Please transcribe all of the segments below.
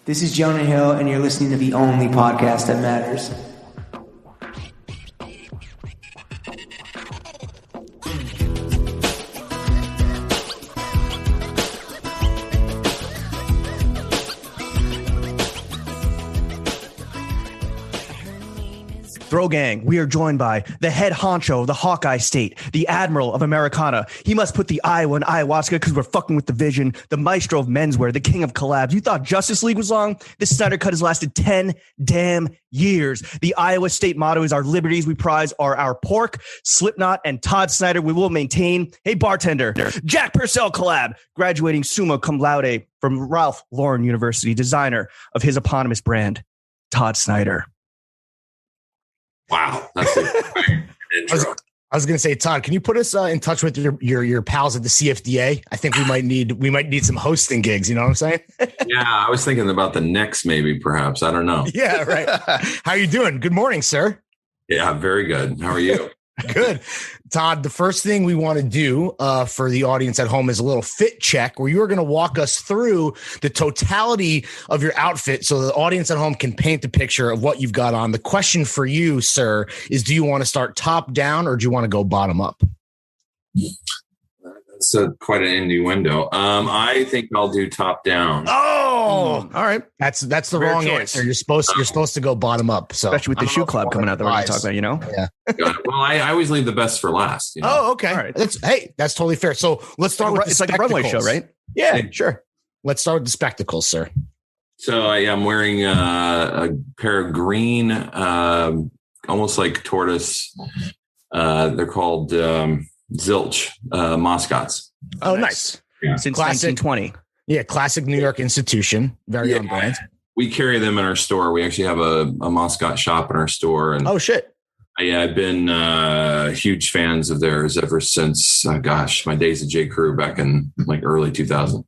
This is Jonah Hill, and you're listening to the only podcast that matters. Throw Gang, we are joined by the head honcho of the Hawkeye State, the Admiral of Americana. He must put the Iowa in ayahuasca because we're fucking with the vision, the maestro of menswear, the king of collabs. You thought Justice League was long? This Snyder Cut has lasted 10 damn years. The Iowa State motto is our liberties we prize are our pork, Slipknot, and Todd Snyder we will maintain. Hey, bartender, Jack Purcell collab, graduating summa cum laude from Ralph Lauren University, designer of his eponymous brand, Todd Snyder. Wow, that's a great intro. I was going to say, Todd, can you put us in touch with your pals at the CFDA? I think we might need some hosting gigs. You know what I'm saying? Yeah, I was thinking about the Knicks, maybe, perhaps. I don't know. Yeah, right. How you doing? Good morning, sir. Yeah, very good. How are you? Good. Todd, the first thing we want to do for the audience at home is a little fit check where you are going to walk us through the totality of your outfit so the audience at home can paint the picture of what you've got on. The question for you, sir, is do you want to start top down or do you want to go bottom up? That's quite an innuendo. I think I'll do top down. Oh, all right. That's the wrong answer. You're supposed to go bottom up. So especially with the shoe club coming out that we're going to talk about, you know? Yeah. Well, I always leave the best for last. You know? Oh, okay. All right. That's totally fair. So let's start with it's like a runway show, right? Yeah, sure. Let's start with the spectacles, sir. So I am wearing a pair of green, almost like tortoise. They're called Zilch mascots. Oh, nice. Yeah. Since classic, 1920. Yeah, classic New York institution. Very on brand. We carry them in our store. We actually have a mascot shop in our store. And oh, shit. I've been huge fans of theirs ever since, my days at J. Crew back in like early 2000.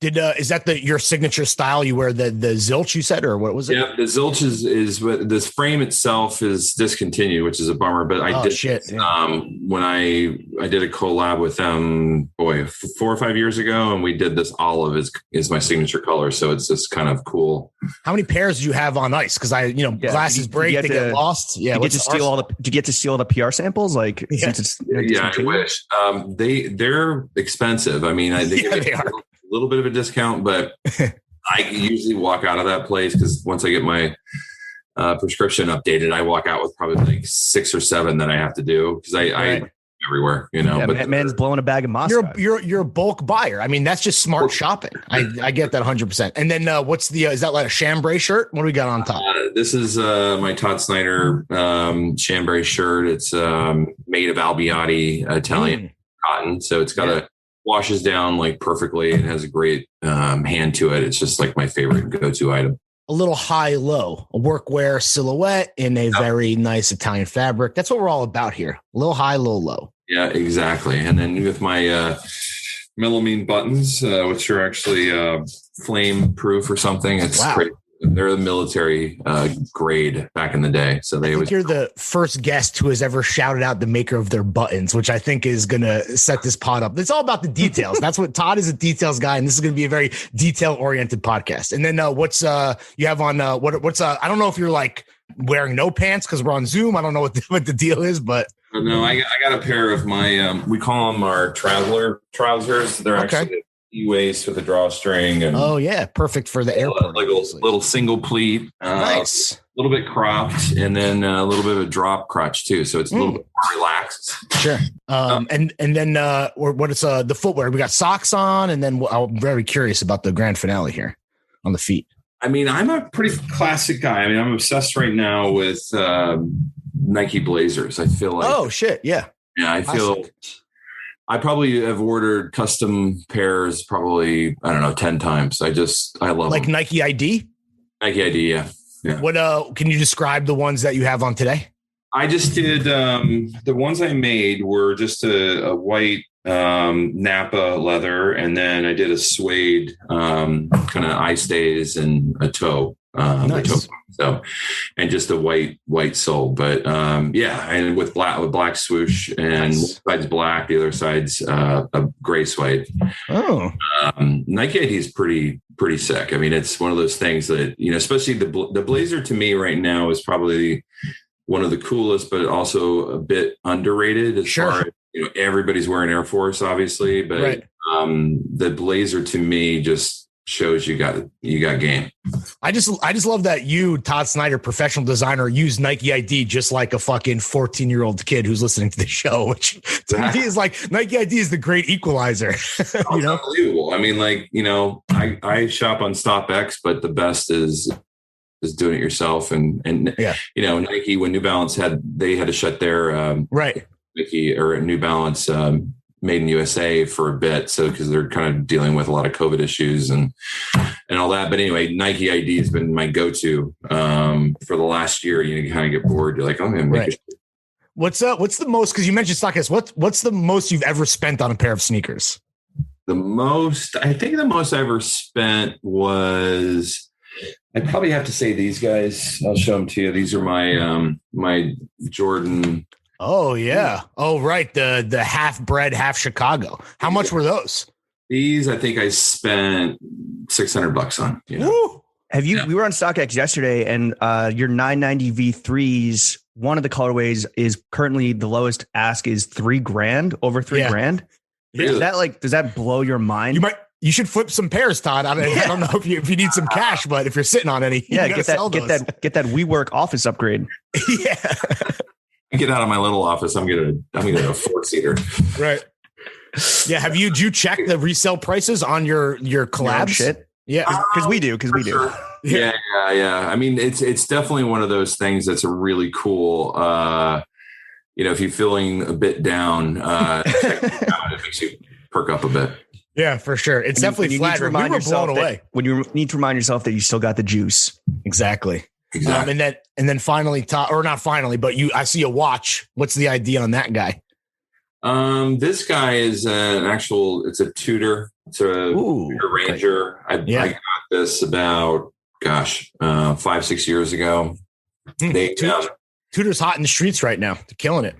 Is that your signature style? You wear the Zilch, you said, or what was it? Yeah, the Zilch is this frame itself is discontinued, which is a bummer. But I did when I did a collab with them, 4 or 5 years ago, and we did this olive is my signature color, so it's just kind of cool. How many pairs do you have on ice? Because glasses break, they get lost. Yeah, do you get to steal all the PR samples? Like, since it's I wish. They're expensive. I mean, they are. A little bit of a discount, but I usually walk out of that place because once I get my prescription updated, I walk out with probably like 6 or 7 that I have to do because I everywhere, you know. Yeah, but man's blowing a bag of Moscow. You're a bulk buyer. I mean, that's just smart shopping. I get that 100%. And then what's is that like a chambray shirt? What do we got on top? This is my Todd Snyder chambray shirt. It's made of Albiati Italian cotton, so it's got washes down like perfectly and has a great hand to it. It's just like my favorite go-to item. A little high-low, a workwear silhouette in a very nice Italian fabric. That's what we're all about here. A little high, low. Yeah, exactly. And then with my melamine buttons, which are actually flame-proof or something. It's great. They're the military grade back in the day. So you're the first guest who has ever shouted out the maker of their buttons, which I think is going to set this pod up. It's all about the details. That's what Todd is, a details guy. And this is going to be a very detail oriented podcast. And then what's you have on what's I don't know if you're like wearing no pants because we're on Zoom. I don't know what the deal is, but no, I got a pair of my we call them our traveler trousers. They're actually e-waist with a drawstring and perfect for the airport. Like a little single pleat, nice, a little bit cropped, and then a little bit of a drop crotch too, so it's a little bit more relaxed. Sure. And then what is the footwear? We got socks on, and then I'm very curious about the grand finale here on the feet. I mean, I'm a pretty classic guy. I mean, I'm obsessed right now with Nike Blazers. I feel like I feel. I probably have ordered custom pairs probably, 10 times. I love like them. Nike ID? Nike ID, yeah. What can you describe the ones that you have on today? I just did the ones I made were just a white Napa leather, and then I did a suede kind of eye stays and a toe Nice. So, and just a white sole, but and with black swoosh, and Nice. one side's black, the other side's a gray suede. Oh, Nike ID is pretty sick. I mean, it's one of those things that, especially the blazer to me right now is probably one of the coolest, but also a bit underrated as far as, everybody's wearing Air Force, obviously, but right. The blazer to me just shows you got game. I just love that you, Todd Snyder, professional designer, use Nike ID just like a fucking 14-year-old kid who's listening to the show, which to me is like Nike ID is the great equalizer. Unbelievable. I mean, like, I shop on StopX, but the best is doing it yourself. And Nike, when New Balance had to shut their Nike or New Balance made in USA for a bit. So, cause they're kind of dealing with a lot of COVID issues and all that. But anyway, Nike ID has been my go-to for the last year. You kind of get bored. You're like, I'm going to make it. What's the most, cause you mentioned StockX, what's the most you've ever spent on a pair of sneakers? I think the most I ever spent was, I'd probably have to say these guys. I'll show them to you. These are my Jordan. Oh yeah. Oh right. The half bred, half Chicago. How much were those? These, I think I spent $600 on. Woo! We were on StockX yesterday, and your 990 V3s, one of the colorways is currently the lowest ask is $3,000, over $3,000. Really? Does that blow your mind? You should flip some pairs, Todd. I don't know if you need some cash, but if you're sitting on any, get that WeWork office upgrade. Yeah. Get out of my little office. I'm gonna a 4-seater. Right. Yeah. Did you check the resale prices on your collabs? Shit. Yeah. Because we do. Sure. Yeah. I mean, it's definitely one of those things that's a really cool, if you're feeling a bit down, check it out. It makes you perk up a bit. Yeah, for sure. It's definitely flattering. We were blown away. When you need to remind yourself that you still got the juice. Exactly. And then finally, or not finally, but I see a watch. What's the idea on that guy? This guy is it's a Tudor. It's a Tudor Ranger. I got this about, 5-6 years ago. Tudor's hot in the streets right now. They're killing it.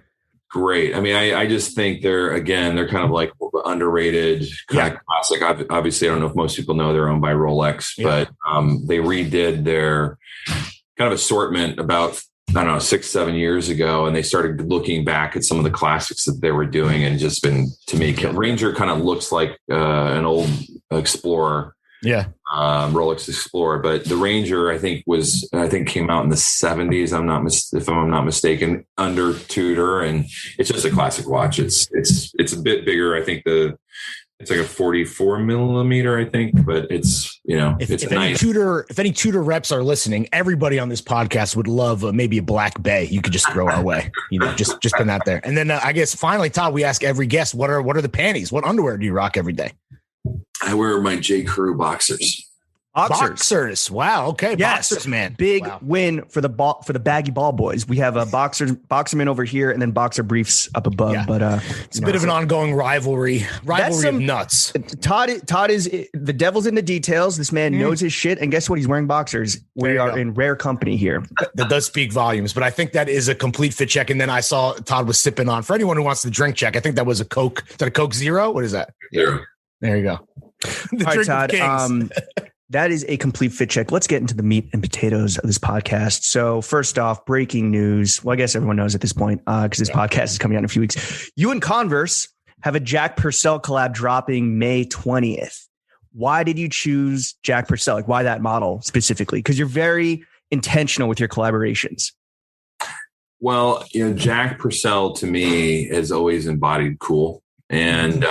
Great. I mean, I just think they're kind of like underrated, kind of classic. Obviously, I don't know if most people know they're owned by Rolex, but they redid their kind of assortment about, 6-7 years ago. And they started looking back at some of the classics that they were doing and just been, to me, Ranger kind of looks like an old Explorer. Yeah. Rolex Explorer, but the Ranger I think came out in the 70s. If I'm not mistaken, under Tudor, and it's just a classic watch. It's a bit bigger. I think it's like a 44 millimeter, I think, but it's it's nice. If any Tudor reps are listening, everybody on this podcast would love maybe a Black Bay. You could just throw our way, just put that there. And then I guess finally, Todd, we ask every guest, what are the panties? What underwear do you rock every day? I wear my J. Crew boxers. Boxers. Wow. Okay. Yes. Boxers, man. Big win for the baggy ball boys. We have a boxerman over here and then boxer briefs up above. Yeah. But it's a bit of an ongoing rivalry of nuts. Todd is the devil's in the details. This man knows his shit. And guess what? He's wearing boxers. We are in rare company here. That does speak volumes, but I think that is a complete fit check. And then I saw Todd was sipping on, for anyone who wants the drink check, I think that was a Coke. Is that a Coke Zero? What is that? Zero. There you go. All right, Todd. That is a complete fit check. Let's get into the meat and potatoes of this podcast. So first off, breaking news. Well, I guess everyone knows at this point because this podcast is coming out in a few weeks. You and Converse have a Jack Purcell collab dropping May 20th. Why did you choose Jack Purcell? Like, why that model specifically? Because you're very intentional with your collaborations. Well, Jack Purcell to me has always embodied cool. And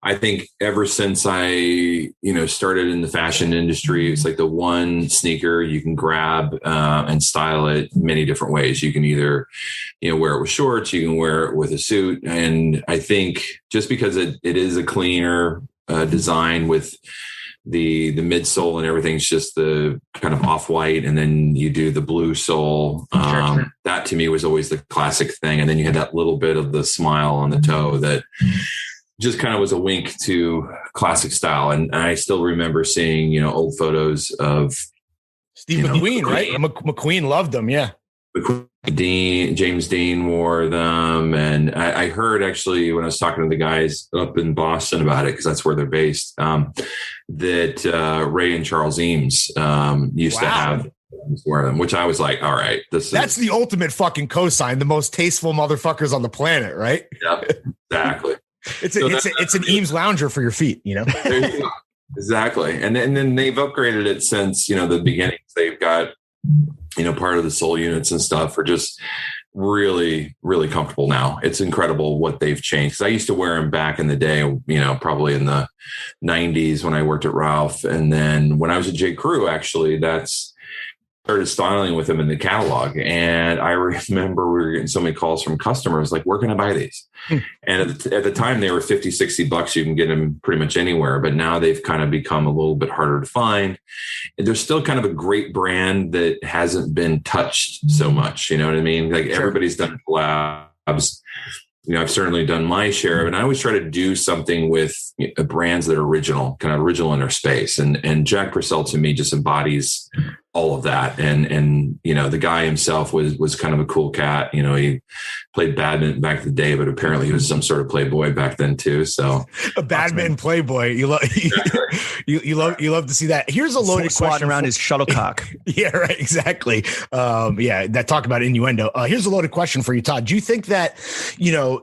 I think ever since I, started in the fashion industry, it's like the one sneaker you can grab and style it many different ways. You can either, wear it with shorts, you can wear it with a suit. And I think just because it is a cleaner design with the midsole and everything's just the kind of off-white, and then you do the blue sole. Sure. That to me was always the classic thing. And then you had that little bit of the smile on the toe that just kind of was a wink to classic style. And I still remember seeing, old photos of Steve McQueen, right? McQueen loved them. Yeah. James Dean wore them. And I heard actually when I was talking to the guys up in Boston about it, because that's where they're based, that Ray and Charles Eames used to have wear them, which I was like, all right, that's the ultimate fucking cosign, the most tasteful motherfuckers on the planet, right? Yeah, exactly. It's an Eames lounger for your feet, you know? There you go. Exactly. And then they've upgraded it since, the beginnings. They've got, part of the sole units and stuff are just really, really comfortable now. It's incredible what they've changed. 'Cause I used to wear them back in the day, probably in the 90s when I worked at Ralph. And then when I was at J. Crew, actually, started styling with them in the catalog. And I remember we were getting so many calls from customers like, where can I buy these? And at the time they were $50, $60. You can get them pretty much anywhere, but now they've kind of become a little bit harder to find. And they're still kind of a great brand that hasn't been touched so much. You know what I mean? Like everybody's done collabs. I've certainly done my share of it. And I always try to do something with brands that are original in their space. And Jack Purcell to me just embodies all of that. And the guy himself was kind of a cool cat. He played badminton back in the day, but apparently he was some sort of playboy back then too. So a badminton playboy. You love to see that. Here's a loaded question around his shuttlecock. Yeah, right. Exactly. That talk about innuendo. Here's a loaded question for you, Todd. Do you think that,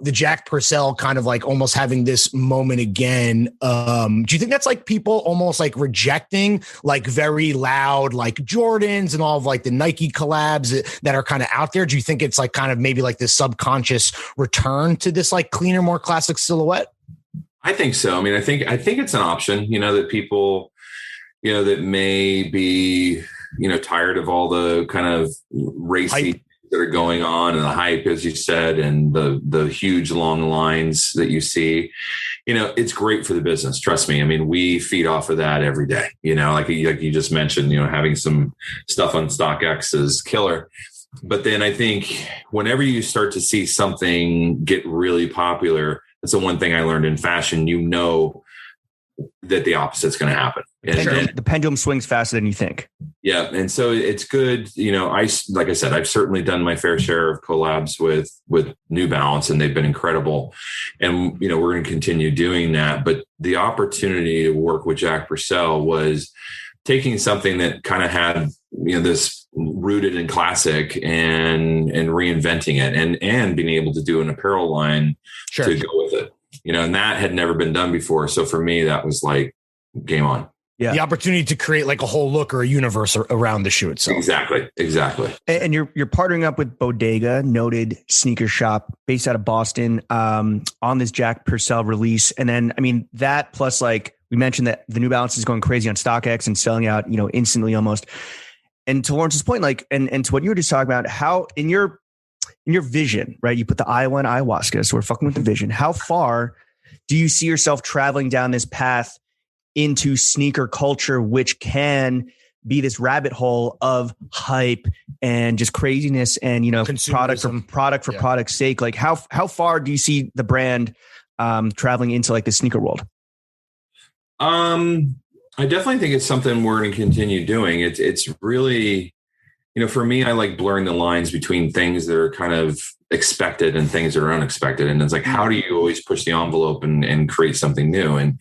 the Jack Purcell kind of like almost having this moment again? Do you think that's like people almost like rejecting like very loud, like Jordans and all of like the Nike collabs that are kind of out there? Do you think it's like kind of maybe like this subconscious return to this like cleaner, more classic silhouette? I think so. I mean, I think it's an option, that people, that may be, tired of all the kind of racy hype that are going on and the hype, as you said, and the huge long lines that you see. It's great for the business. Trust me. I mean, we feed off of that every day, like you just mentioned, having some stuff on StockX is killer. But then I think whenever you start to see something get really popular, that's the one thing I learned in fashion, that the opposite's going to happen. The pendulum swings faster than you think. Yeah. And so it's good. Like I said, I've certainly done my fair share of collabs with New Balance, and they've been incredible. And, we're going to continue doing that. But the opportunity to work with Jack Purcell was taking something that kind of had, this rooted in classic and reinventing it and being able to do an apparel line to go with it. And that had never been done before. So for me, that was like game on. Yeah. The opportunity to create like a whole look or a universe around the shoe itself. Exactly. And you're partnering up with Bodega, noted sneaker shop based out of Boston, on this Jack Purcell release. And then, I mean, that plus like we mentioned that the New Balance is going crazy on StockX and selling out, instantly almost. And to Lawrence's point, like, and to what you were just talking about, how in your vision, right? You put the Iowa and ayahuasca, so we're fucking with the vision. How far do you see yourself traveling down this path into sneaker culture, which can be this rabbit hole of hype and just craziness and, product for product's sake? Like how far do you see the brand traveling into like the sneaker world? I definitely think it's something we're going to continue doing. It's really, for me, I like blurring the lines between things that are kind of expected and things that are unexpected. And it's like, how do you always push the envelope and create something new? And,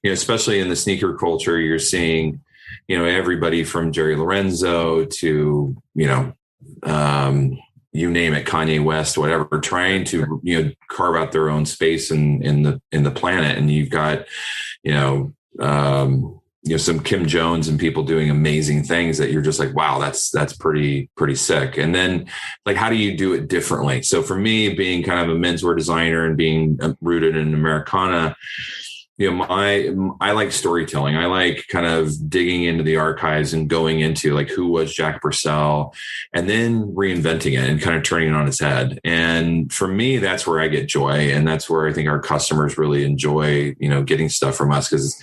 especially in the sneaker culture, you're seeing, everybody from Jerry Lorenzo to, you name it, Kanye West, whatever, trying to, carve out their own space in the planet. And you've got, some Kim Jones and people doing amazing things that you're just like, wow, that's pretty sick. And then like, how do you do it differently? So for me, being kind of a menswear designer and being rooted in Americana, I like storytelling. I like kind of digging into the archives and going into like, who was Jack Purcell, and then reinventing it and kind of turning it on its head. And for me, that's where I get joy. And that's where I think our customers really enjoy, getting stuff from us. Cause,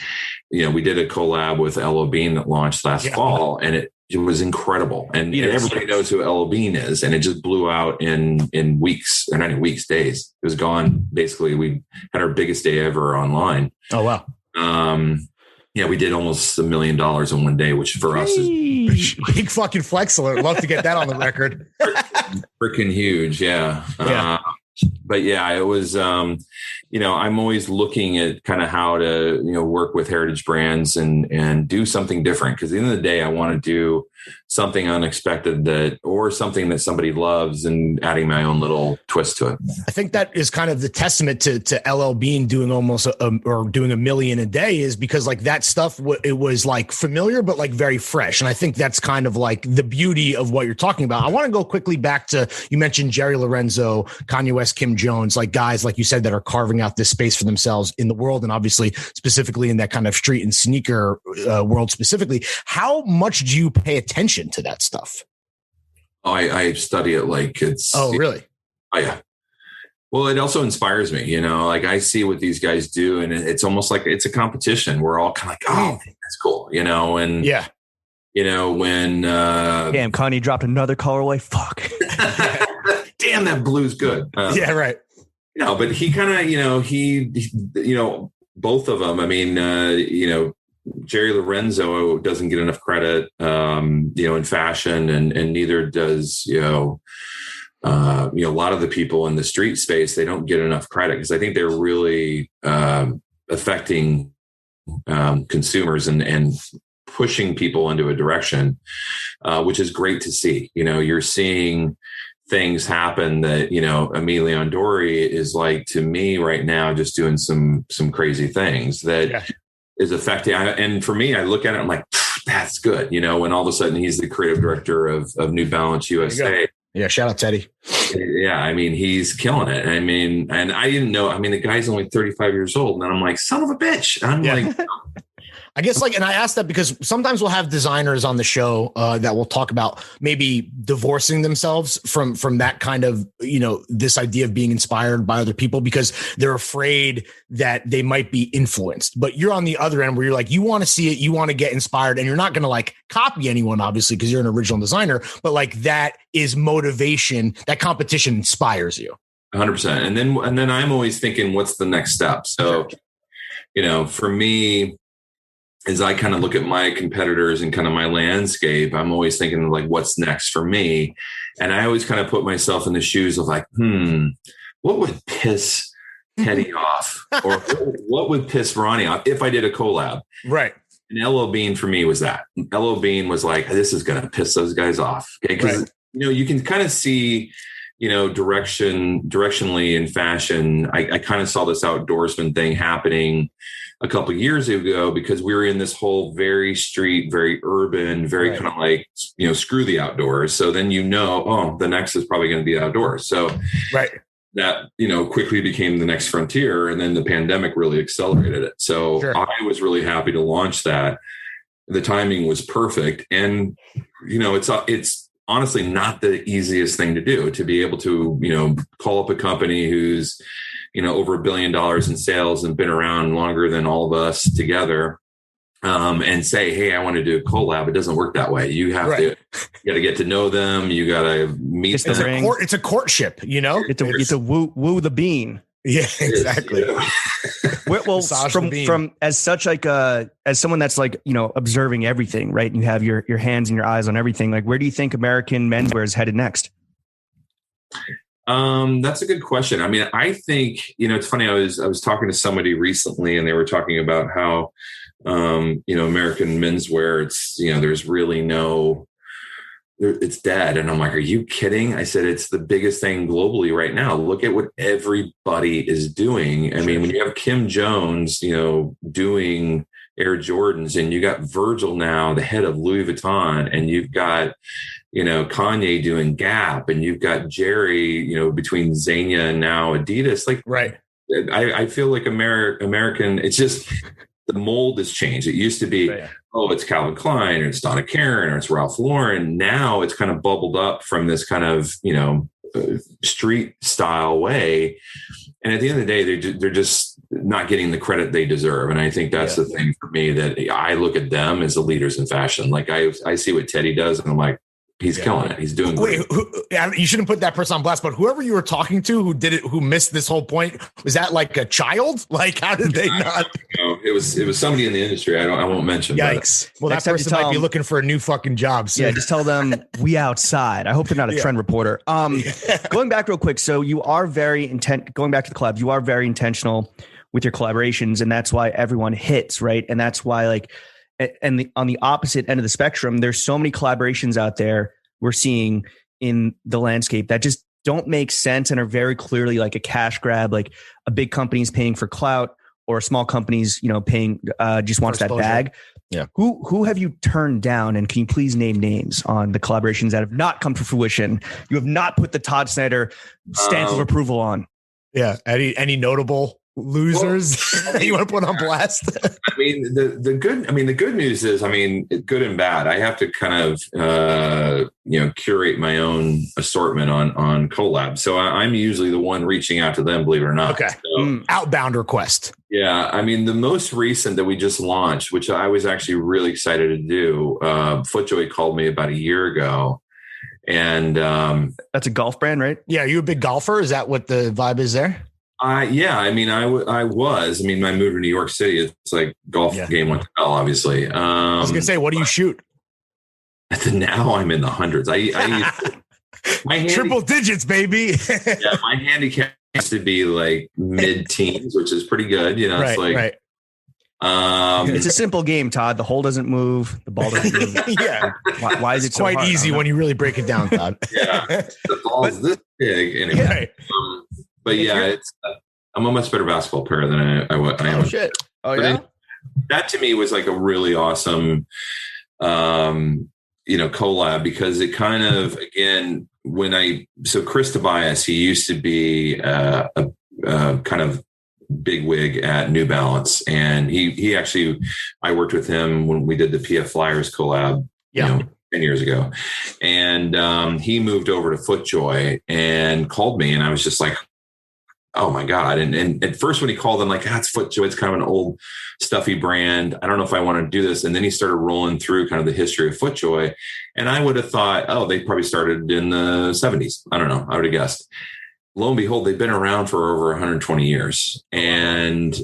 we did a collab with L.O. Bean that launched last fall, and it was incredible. And everybody knows who L.O. Bean is. And it just blew out in weeks, or not in weeks, days. It was gone. Basically, we had our biggest day ever online. Oh, wow. Yeah, we did almost $1 million in one day, which for us is big fucking flex alert. Love to get that on the record. Freaking huge. Yeah. But yeah, it was, I'm always looking at kind of how to, work with heritage brands and do something different. Cause at the end of the day, I want to do something unexpected or something that somebody loves and adding my own little twist to it. I think that is kind of the testament to LL Bean doing almost or doing $1 million a day, is because like that stuff, it was like familiar, but like very fresh. And I think that's kind of like the beauty of what you're talking about. I want to go quickly back to, you mentioned Jerry Lorenzo, Kanye West, Kim Jones, like guys, like you said, that are carving out this space for themselves in the world. And obviously specifically in that kind of street and sneaker world specifically. How much do you pay attention to that stuff? Oh, I study it like it's. Oh, really? Oh, yeah. Well, it also inspires me, like I see what these guys do, and it's almost like it's a competition. We're all kind of like, oh, that's cool, and yeah, when damn, Kanye dropped another colorway. Fuck. Damn, that blue's good. Yeah, right. But he kind of, he both of them. I mean, Jerry Lorenzo doesn't get enough credit, in fashion, and neither does, a lot of the people in the street space. They don't get enough credit because I think they're really affecting consumers and pushing people into a direction, which is great to see. You're seeing things happen that, Emilion Dori is like, to me right now, just doing some crazy things that is affecting. And for me, I look at it, I'm like, that's good. When all of a sudden he's the creative director of New Balance USA. Yeah. Shout out Teddy. Yeah. I mean, he's killing it. I mean, and I didn't know, the guy's only 35 years old, and I'm like, son of a bitch. And I'm like, I guess and I ask that because sometimes we'll have designers on the show that will talk about maybe divorcing themselves from that kind of, this idea of being inspired by other people because they're afraid that they might be influenced. But you're on the other end where you're like, you want to see it, you want to get inspired, and you're not going to like copy anyone, obviously, because you're an original designer. But like that is motivation. That competition inspires you. 100%. And then I'm always thinking, what's the next step? So, for me, as I kind of look at my competitors and kind of my landscape, I'm always thinking like, what's next for me? And I always kind of put myself in the shoes of like, what would piss Teddy off? Or what would piss Ronnie off if I did a collab? Right. And LL Bean for me was that. LL Bean was like, this is going to piss those guys off. Okay. Because, you can kind of see, directionally in fashion. I kind of saw this outdoorsman thing happening a couple of years ago because we were in this whole very street, very urban, very kind of like, screw the outdoors. So then, the next is probably going to be outdoors. So that, quickly became the next frontier. And then the pandemic really accelerated it. So I was really happy to launch that. The timing was perfect. And, it's honestly not the easiest thing to do, to be able to, call up a company who's, over $1 billion in sales and been around longer than all of us together, and say, hey, I want to do a collab. It doesn't work that way. You have to get to know them. You got to meet them. It's a courtship, It's a woo the bean. Yeah, exactly. Well, from as such, like, as someone that's like, observing everything, right? And you have your hands and your eyes on everything. Like, where do you think American menswear is headed next? That's a good question. I think, it's funny. I was talking to somebody recently and they were talking about how, American menswear, it's, there's really it's dead. And I'm like, are you kidding? I said, it's the biggest thing globally right now. Look at what everybody is doing. When you have Kim Jones, doing Air Jordans, and you got Virgil now, the head of Louis Vuitton, and you've got, Kanye doing Gap, and you've got Jerry, between Zegna and now Adidas. Like, I feel like American, it's just, the mold has changed. It used to be, it's Calvin Klein, or it's Donna Karan, or it's Ralph Lauren. Now it's kind of bubbled up from this kind of, street style way. And at the end of the day, they're just not getting the credit they deserve. And I think that's the thing for me, that I look at them as the leaders in fashion. Like I see what Teddy does, and I'm like, he's killing it. He's doing great. Wait, you shouldn't put that person on blast, but whoever you were talking to who did it, who missed this whole point, was that like a child? Like, how did they not? No, it was somebody in the industry. I won't mention. Yikes. Well, that person might be looking for a new fucking job. So. Yeah, just tell them we outside. I hope they're not a trend reporter. Going back real quick. So you are very going back to the collabs, you are very intentional with your collaborations, and that's why everyone hits, right? And that's why on the opposite end of the spectrum, there's so many collaborations out there we're seeing in the landscape that just don't make sense and are very clearly like a cash grab, like a big company's paying for clout or a small company's, paying, just wants that bag. Yeah. Who have you turned down? And can you please name names on the collaborations that have not come to fruition? You have not put the Todd Snyder stamp of approval on. Yeah. Any notable losers you want to put on blast? The good news is, good and bad. I have to kind of, curate my own assortment on collabs. So I'm usually the one reaching out to them, believe it or not. Okay. So, outbound request. Yeah. The most recent that we just launched, which I was actually really excited to do, FootJoy called me about a year ago. And that's a golf brand, right? Yeah. Are you a big golfer? Is that what the vibe is there? I was. My move to New York City, it's like golf game went to hell, obviously. I was going to say, what do you shoot? Now I'm in the hundreds. My triple digits, baby. Yeah, my handicap used to be like mid-teens, which is pretty good. It's like, right. It's a simple game, Todd. The hole doesn't move. The ball doesn't move. Yeah. Why is it so quite hard? easy when you really break it down, Todd? Yeah. The ball's this big. Anyway. Yeah, right. But yeah, I'm a much better basketball player than I am. Oh, shit. Oh, yeah. That to me was like a really awesome, collab, because it kind of, again, so Chris Tobias, he used to be a kind of big wig at New Balance. And he actually, I worked with him when we did the PF Flyers collab, 10 years ago. And he moved over to FootJoy and called me, and I was just like, oh my God. And at first when he called, I'm like, it's FootJoy. It's kind of an old stuffy brand. I don't know if I want to do this. And then he started rolling through kind of the history of FootJoy. And I would have thought, they probably started in the 70s. I don't know. I would have guessed. Lo and behold, they've been around for over 120 years. And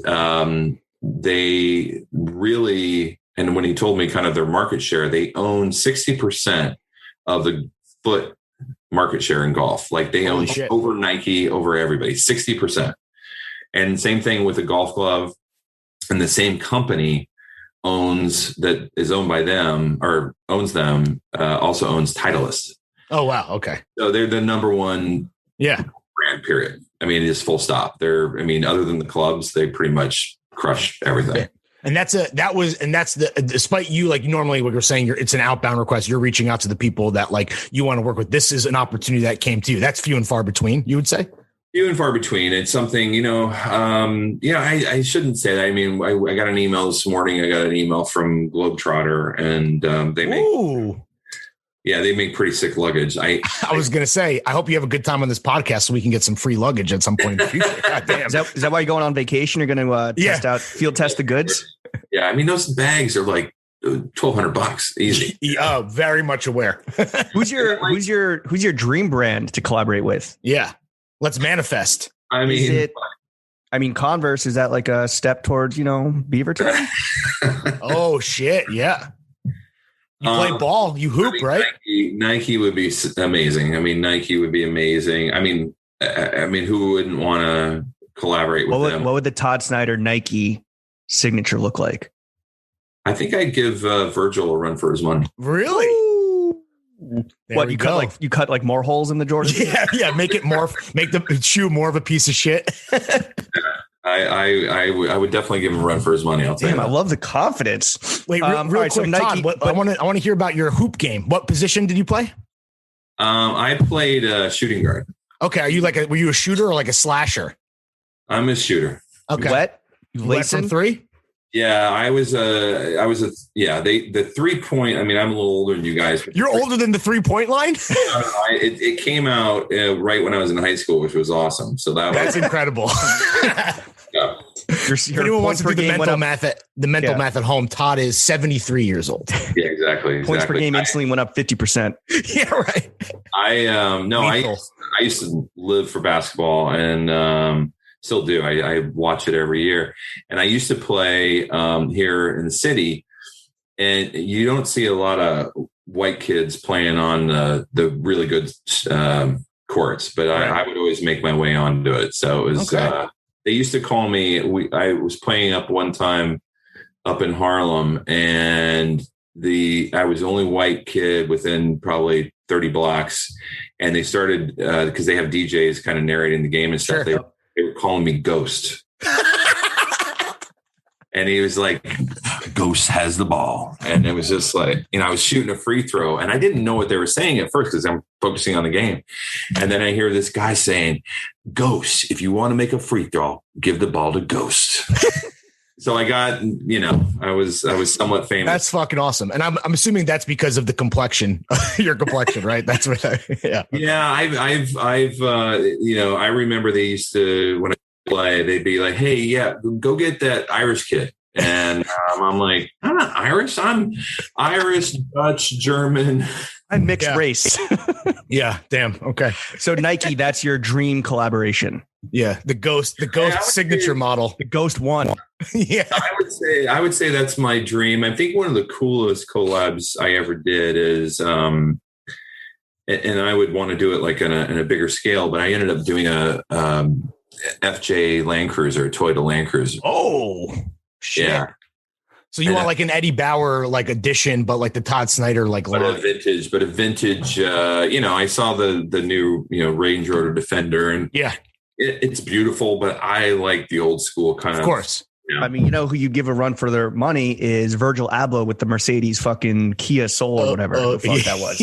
they really, and when he told me kind of their market share, they own 60% of the foot market share in golf. Like they own over Nike, over everybody, 60%. And same thing with the golf glove. And the same company that is owned by them or owns them, also owns Titleist. Oh, wow. Okay. So they're the number one brand, period. Just full stop. Other than the clubs, they pretty much crush everything. Yeah. And despite you, like normally what you're saying, it's an outbound request. You're reaching out to the people that like you want to work with. This is an opportunity that came to you. That's few and far between, you would say? Few and far between. It's something, I shouldn't say that. I got an email this morning. I got an email from Globetrotter, and they make pretty sick luggage. I was going to say, I hope you have a good time on this podcast so we can get some free luggage at some point in the future. God damn. Is that why you're going on vacation? You're going to field test the goods? Yeah. Those bags are like $1,200 easy. Oh, very much aware. Who's your dream brand to collaborate with? Yeah. Let's manifest. Converse, is that like a step towards, Beaverton? Oh shit. Yeah. You play ball, you hoop, right? Nike would be amazing. Nike would be amazing. Who wouldn't want to collaborate with them? What would the Todd Snyder Nike signature look like? I think I'd give Virgil a run for his money. Really? What, you cut like more holes in the Jordan? Yeah. Make the shoe more of a piece of shit. I would definitely give him a run for his money. I'll tell you. I love the confidence. Wait, real quick, so Nike, Todd, I want to hear about your hoop game. What position did you play? I played shooting guard. Okay, were you a shooter or like a slasher? I'm a shooter. Okay, you wet from three? Yeah, the 3-point. I'm a little older than you guys. You're older than the 3-point line? It came out right when I was in high school, which was awesome. So that's incredible. Yeah. If anyone wants to do the mental math at home, Todd is 73 years old. Yeah, exactly. Points per game instantly went up 50%. Yeah, right. I used to live for basketball and still do. I watch it every year. And I used to play here in the city, and you don't see a lot of white kids playing on the really good courts, but I would always make my way onto it. So it was, they used to call me, I was playing up one time up in Harlem, and I was the only white kid within probably 30 blocks. And they started, because they have DJs kind of narrating the game and stuff. Sure. They were calling me Ghost. And he was like, Ghost has the ball. And it was just like, I was shooting a free throw, and I didn't know what they were saying at first because I'm focusing on the game. And then I hear this guy saying, Ghost, if you want to make a free throw, give the ball to Ghost. So I got, I was somewhat famous. That's fucking awesome. And I'm assuming that's because of the complexion, your complexion, right? That's what Yeah, I remember they used to, when I play, they'd be like, hey, yeah, go get that Irish kid. And I'm like, I'm not Irish. I'm Irish, Dutch, German. I'm mixed race. Yeah. Damn. Okay. So Nike, that's your dream collaboration. Yeah. The Ghost signature model. The Ghost one. Yeah. I would say that's my dream. I think one of the coolest collabs I ever did is, and I would want to do it like in a bigger scale, but I ended up doing a FJ Land Cruiser, Toyota Land Cruiser. Oh, shit. Yeah. So you want like an Eddie Bauer like edition, but like the Todd Snyder like but a vintage. I saw the new Range Rover Defender, and it's beautiful, but I like the old school kind of. Of course. Yeah. I mean, who you give a run for their money is Virgil Abloh with the Mercedes fucking Kia Soul or whatever the fuck that was.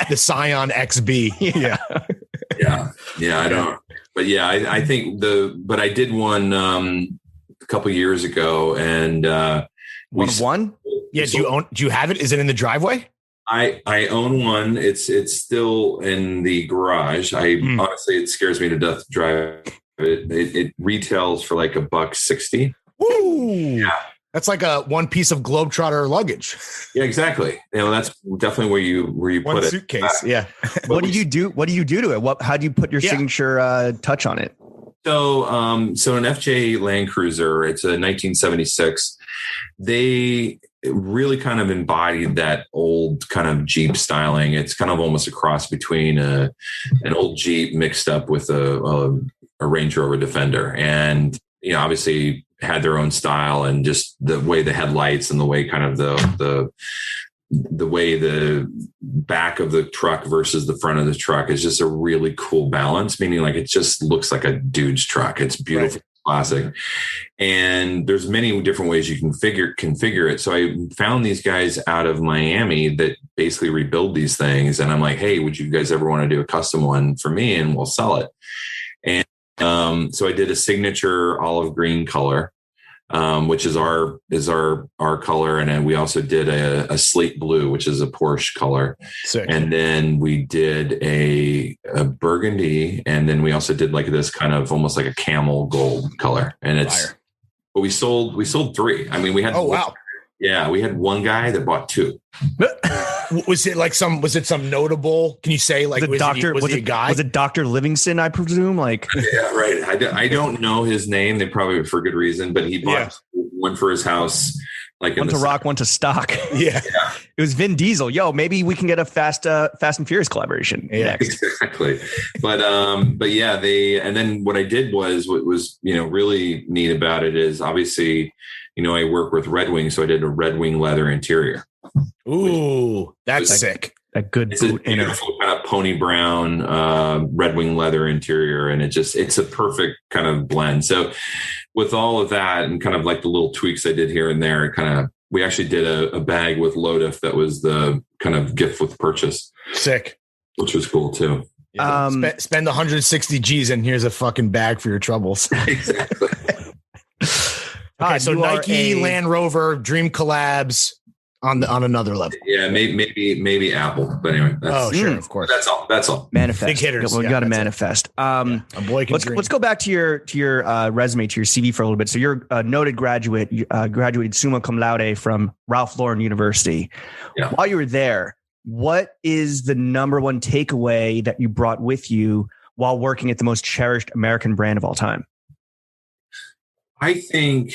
The Scion XB. Yeah. I don't. But yeah, I think but I did one a couple years ago, and one. Yeah. Do you have it? Is it in the driveway? I own one. It's still in the garage. Honestly, it scares me to death to drive it. It retails for like $160. Woo! Yeah. That's like a one piece of Globetrotter luggage. Yeah, exactly. That's definitely where you one put it. Suitcase. Yeah. What do you do? What do you do to it? How do you put your signature touch on it? So an FJ Land Cruiser, it's a 1976. They really kind of embodied that old kind of Jeep styling. It's kind of almost a cross between an old Jeep mixed up with a Range Rover Defender, and obviously had their own style, and just the way the headlights and the way kind of the way the back of the truck versus the front of the truck is just a really cool balance, meaning like it just looks like a dude's truck. It's beautiful, classic. And there's many different ways you can configure it. So I found these guys out of Miami that basically rebuild these things. And I'm like, hey, would you guys ever want to do a custom one for me? And we'll sell it. And so I did a signature olive green color, which is our color. And then we also did a slate blue, which is a Porsche color. Sick. And then we did a burgundy. And then we also did like this kind of almost like a camel gold color. And but we sold 3. I mean, we had, wow. Yeah. We had one guy that bought 2. Was it some notable? Can you say like was it a guy? Was it Dr. Livingston? I presume. Like, yeah, right. I don't know his name. They probably for good reason, but he bought one for his house. Like one to rock, one to stock. Yeah. It was Vin Diesel. Yo, maybe we can get a Fast and Furious collaboration next. Exactly. But yeah, and then what I did was what was really neat about it is obviously I work with Red Wing, so I did a Red Wing leather interior. Ooh, that's sick. A good it's boot a beautiful kind of pony brown Red Wing leather interior, and it's a perfect kind of blend. So with all of that and kind of like the little tweaks I did here and there, we actually did a bag with Lotif that was the kind of gift with purchase. Sick. Which was cool too. Yeah. Spend 160 G's and here's a fucking bag for your troubles. Exactly. Okay, so Nike, Land Rover, Dream Collabs. on another level. Yeah, maybe Apple, but anyway. Sure, of course. That's all. Manifest. Big hitters. We got to manifest. A boy can dream. Let's go back to your resume, to your CV for a little bit. So you're a noted graduate. You graduated summa cum laude from Ralph Lauren University. Yeah. While you were there, what is the number one takeaway that you brought with you while working at the most cherished American brand of all time? I think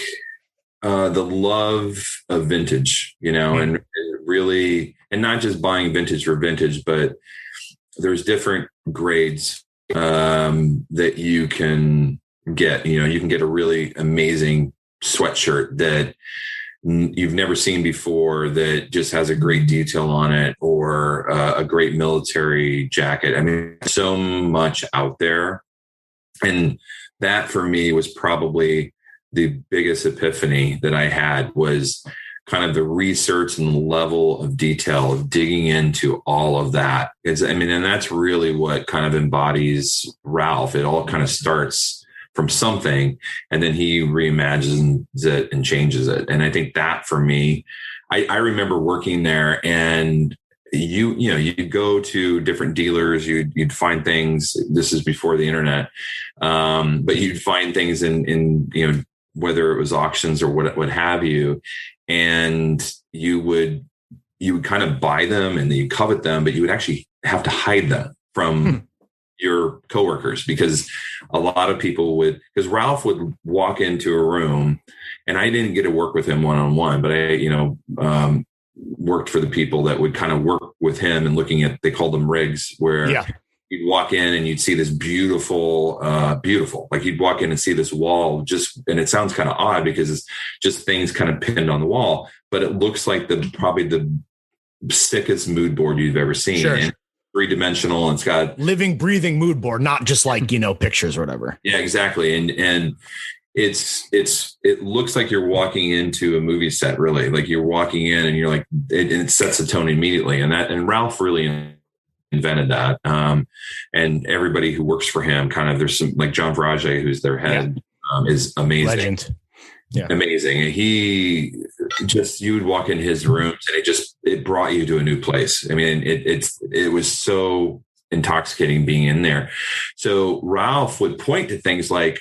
the love of vintage, and really, and not just buying vintage for vintage, but there's different grades that you can get. You can get a really amazing sweatshirt that you've never seen before that just has a great detail on it, or a great military jacket. I mean, so much out there. And that for me was probably the biggest epiphany that I had, was kind of the research and the level of detail of digging into all of that. And that's really what kind of embodies Ralph. It all kind of starts from something, and then he reimagines it and changes it. And I think that for me, I remember working there, and you'd go to different dealers, you'd find things. This is before the internet, but you'd find things in whether it was auctions or what have you, and you would kind of buy them and you covet them, but you would actually have to hide them from your coworkers, because a lot of people because Ralph would walk into a room, and I didn't get to work with him one-on-one, but I, worked for the people that would kind of work with him and looking at, they called them rigs, where you'd walk in and you'd see this beautiful, like you'd walk in and see this wall and it sounds kind of odd because it's just things kind of pinned on the wall, but it looks like probably the sickest mood board you've ever seen. Sure. And three-dimensional, and it's got living, breathing mood board, not just like, pictures or whatever. Yeah, exactly. And it looks like you're walking into a movie set, really. Like you're walking in and you're like, it sets the tone immediately. And Ralph really invented that. And everybody who works for him, kind of, there's some, like John Virage, who's their head, is amazing. Legend. Yeah. Amazing. And you would walk in his rooms and it brought you to a new place. I mean, it was so intoxicating being in there. So Ralph would point to things like,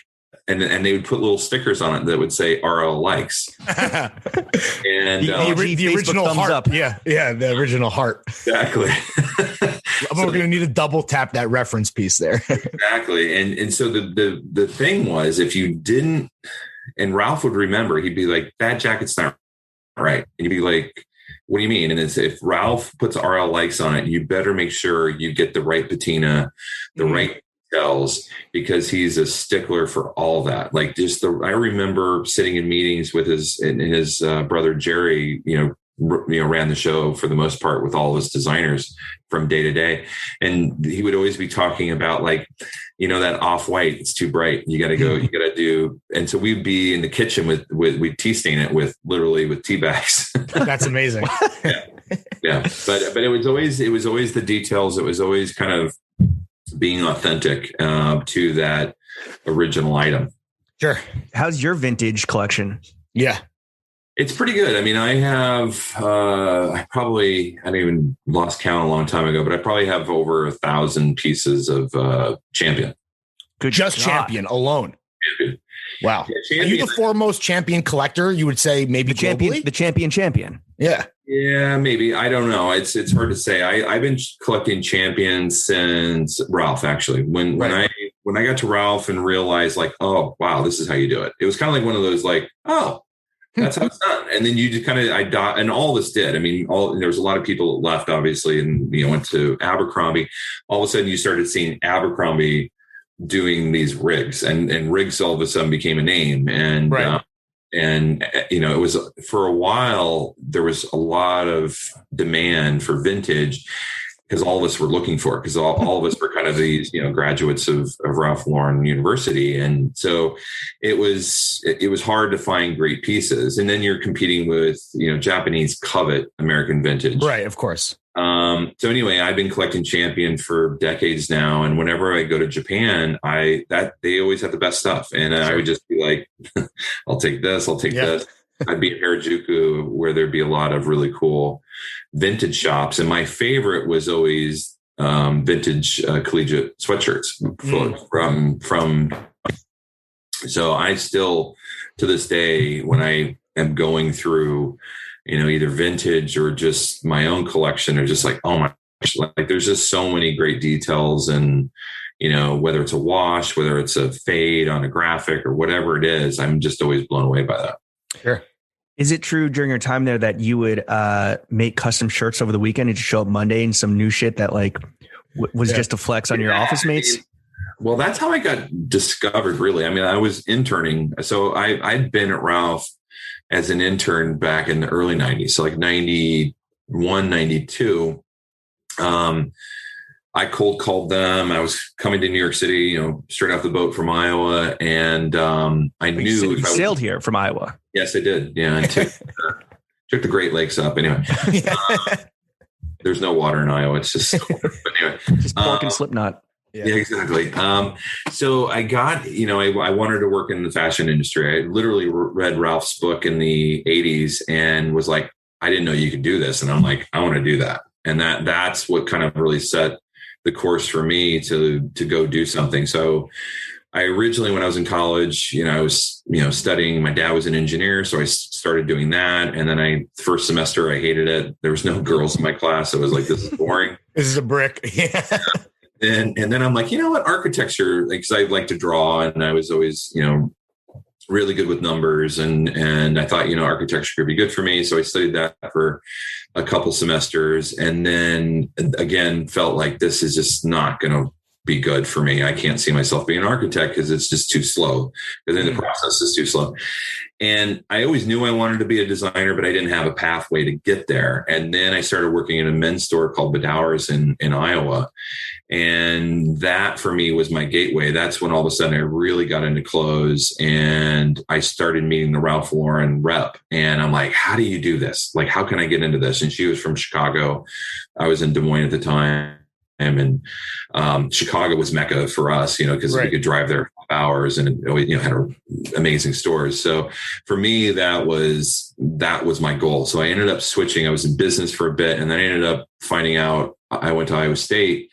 and they would put little stickers on it that would say RL likes. And the original heart. Up. Yeah. The original heart. Exactly. We're going to need to double tap that reference piece there. Exactly. And so the thing was, if you didn't, and Ralph would remember, he'd be like, that jacket's not right. And you'd be like, what do you mean? And it's, if Ralph puts RL likes on it, you better make sure you get the right patina, the right details, because he's a stickler for all that. Like I remember sitting in meetings with his brother, Jerry, ran the show for the most part with all of his designers from day to day. And he would always be talking about, like, that off-white, it's too bright. You got to go, you got to do. And so we'd be in the kitchen we'd tea stain it with tea bags. That's amazing. Yeah. But it was always the details. It was always kind of being authentic to that original item. Sure. How's your vintage collection? Yeah. It's pretty good. I mean, I have, I even lost count a long time ago, but I probably have over 1,000 pieces of Champion. Good. Just God. Champion alone. Champion. Wow. Yeah, Champion. Are you the foremost Champion collector? You would say maybe the champion. Yeah. Yeah, maybe. I don't know. It's hard to say. I've been collecting Champions since Ralph, actually. When I got to Ralph and realized, like, oh, wow, this is how you do it. It was kind of like one of those, like, oh, that's how it's done. And then you just kind of, and all this did. I mean, there was a lot of people that left, obviously, and went to Abercrombie. All of a sudden, you started seeing Abercrombie doing these rigs, and rigs all of a sudden became a name. And right. It was, for a while, there was a lot of demand for vintage, because all of us were looking for it, because all of us were kind of these, graduates of Ralph Lauren University. And so it was hard to find great pieces. And then you're competing with, Japanese covet American vintage. Right. Of course. So anyway, I've been collecting Champion for decades now. And whenever I go to Japan, they always have the best stuff. And I would just be like, I'll take this. I'll take this. I'd be in Harajuku where there'd be a lot of really cool vintage shops. And my favorite was always vintage collegiate sweatshirts from. So I still, to this day, when I am going through, either vintage or just my own collection, or just like, oh my gosh, like there's just so many great details, and whether it's a wash, whether it's a fade on a graphic or whatever it is, I'm just always blown away by that. Sure. Is it true during your time there that you would make custom shirts over the weekend and just show up Monday and some new shit that like was just a flex on your office mates? Well, that's how I got discovered, really. I mean, I was interning. So I'd been at Ralph as an intern back in the early 90s. So like 91, 92. I cold called them. I was coming to New York City, straight off the boat from Iowa. And I knew you sailed here from Iowa. Yes, I did. Yeah. I took the Great Lakes up. Anyway, there's no water in Iowa. It's just, but anyway, just pork and Slipknot. Yeah, exactly. So I got, I wanted to work in the fashion industry. I literally read Ralph's book in the 80s and was like, I didn't know you could do this. And I'm like, I want to do that. And that's what kind of really set the course for me to go do something. So I originally, when I was in college, I was, studying. My dad was an engineer, so I started doing that. And then first semester, I hated it. There was no girls in my class. I was like, this is boring. This is a brick. Yeah. And then I'm like, what, architecture, because I like to draw, and I was always, really good with numbers, and I thought, architecture could be good for me. So I studied that for a couple semesters, and then again felt like this is just not going to be good for me. I can't see myself being an architect because it's just too slow. Because then the process is too slow. And I always knew I wanted to be a designer, but I didn't have a pathway to get there. And then I started working in a men's store called Bedowers in Iowa. And that for me was my gateway. That's when all of a sudden I really got into clothes, and I started meeting the Ralph Lauren rep. And I'm like, how do you do this? Like, how can I get into this? And she was from Chicago. I was in Des Moines at the time. And Chicago was Mecca for us, because we could drive there 5 hours, and it had amazing stores. So for me, that was my goal. So I ended up switching. I was in business for a bit, and then I ended up finding out I went to Iowa State,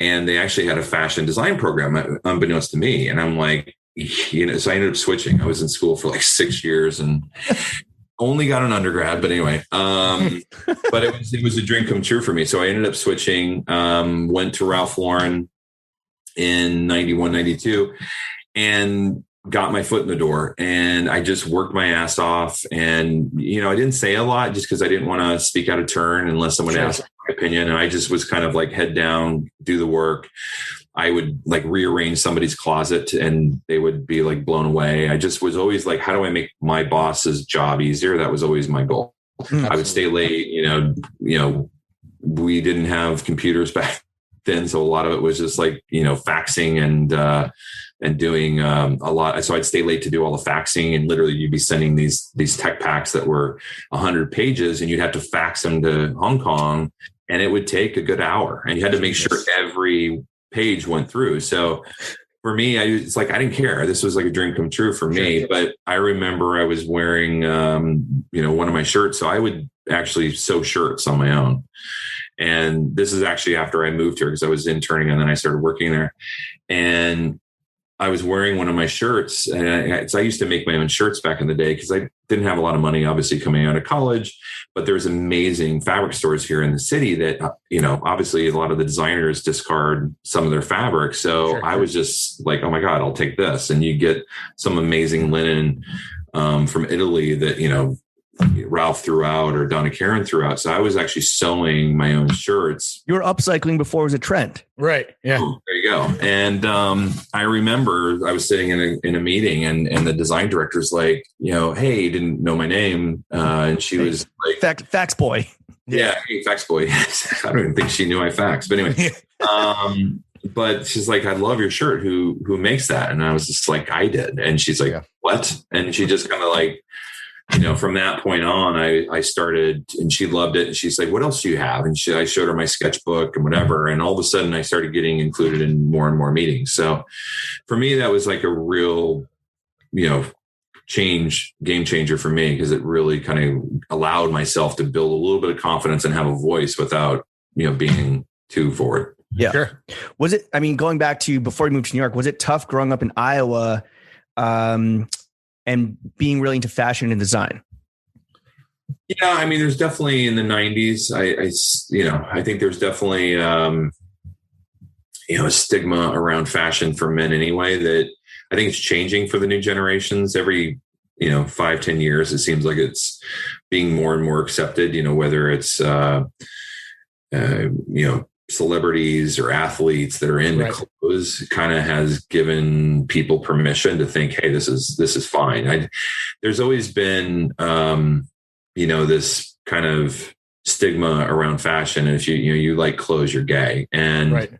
and they actually had a fashion design program, unbeknownst to me. And I'm like, so I ended up switching. I was in school for like 6 years and only got an undergrad, but anyway, but it was a dream come true for me. So I ended up switching, went to Ralph Lauren in 91, 92, and got my foot in the door, and I just worked my ass off. And, I didn't say a lot just because I didn't want to speak out of turn unless someone asked my opinion. And I just was kind of like head down, do the work. I would like rearrange somebody's closet, and they would be like blown away. I just was always like, how do I make my boss's job easier? That was always my goal. Absolutely. I would stay late, we didn't have computers back then. So a lot of it was just like, faxing and doing a lot. So I'd stay late to do all the faxing, and literally you'd be sending these tech packs that were 100 pages, and you'd have to fax them to Hong Kong, and it would take a good hour, and you had to make sure every page went through. So for me, it's like, I didn't care. This was like a dream come true for me. But I remember I was wearing, one of my shirts. So I would actually sew shirts on my own. And this is actually after I moved here, because I was interning and then I started working there. And I was wearing one of my shirts. And I used to make my own shirts back in the day because I didn't have a lot of money, obviously, coming out of college. But there's amazing fabric stores here in the city that, obviously a lot of the designers discard some of their fabric. So I was just like, oh my God, I'll take this. And you get some amazing linen from Italy that, Ralph threw out or Donna Karen threw out. So I was actually sewing my own shirts. You were upcycling before it was a trend. Right. Yeah. Oh, there you go. And I remember I was sitting in a meeting, and the design director's like, hey, you didn't know my name. And she was like, fax boy. Yeah. Hey, fax boy. I don't even think she knew I faxed, but anyway, but she's like, I love your shirt. Who makes that? And I was just like, I did. And she's like, what? And she just kind of like, from that point on, I started, and she loved it. And she's like, what else do you have? And I showed her my sketchbook and whatever. And all of a sudden I started getting included in more and more meetings. So for me, that was like a real, game changer for me, because it really kind of allowed myself to build a little bit of confidence and have a voice without, being too forward. Yeah. Sure. Was it, going back to before you moved to New York, was it tough growing up in Iowa and being really into fashion and design? Yeah. There's definitely in the 90s, I think there's definitely, a stigma around fashion for men anyway, that I think it's changing for the new generations. Every, 5-10 years, it seems like it's being more and more accepted, whether it's, celebrities or athletes that are into clothes, kind of has given people permission to think, hey, this is fine. There's always been, this kind of stigma around fashion. And if you like clothes, you're gay. And,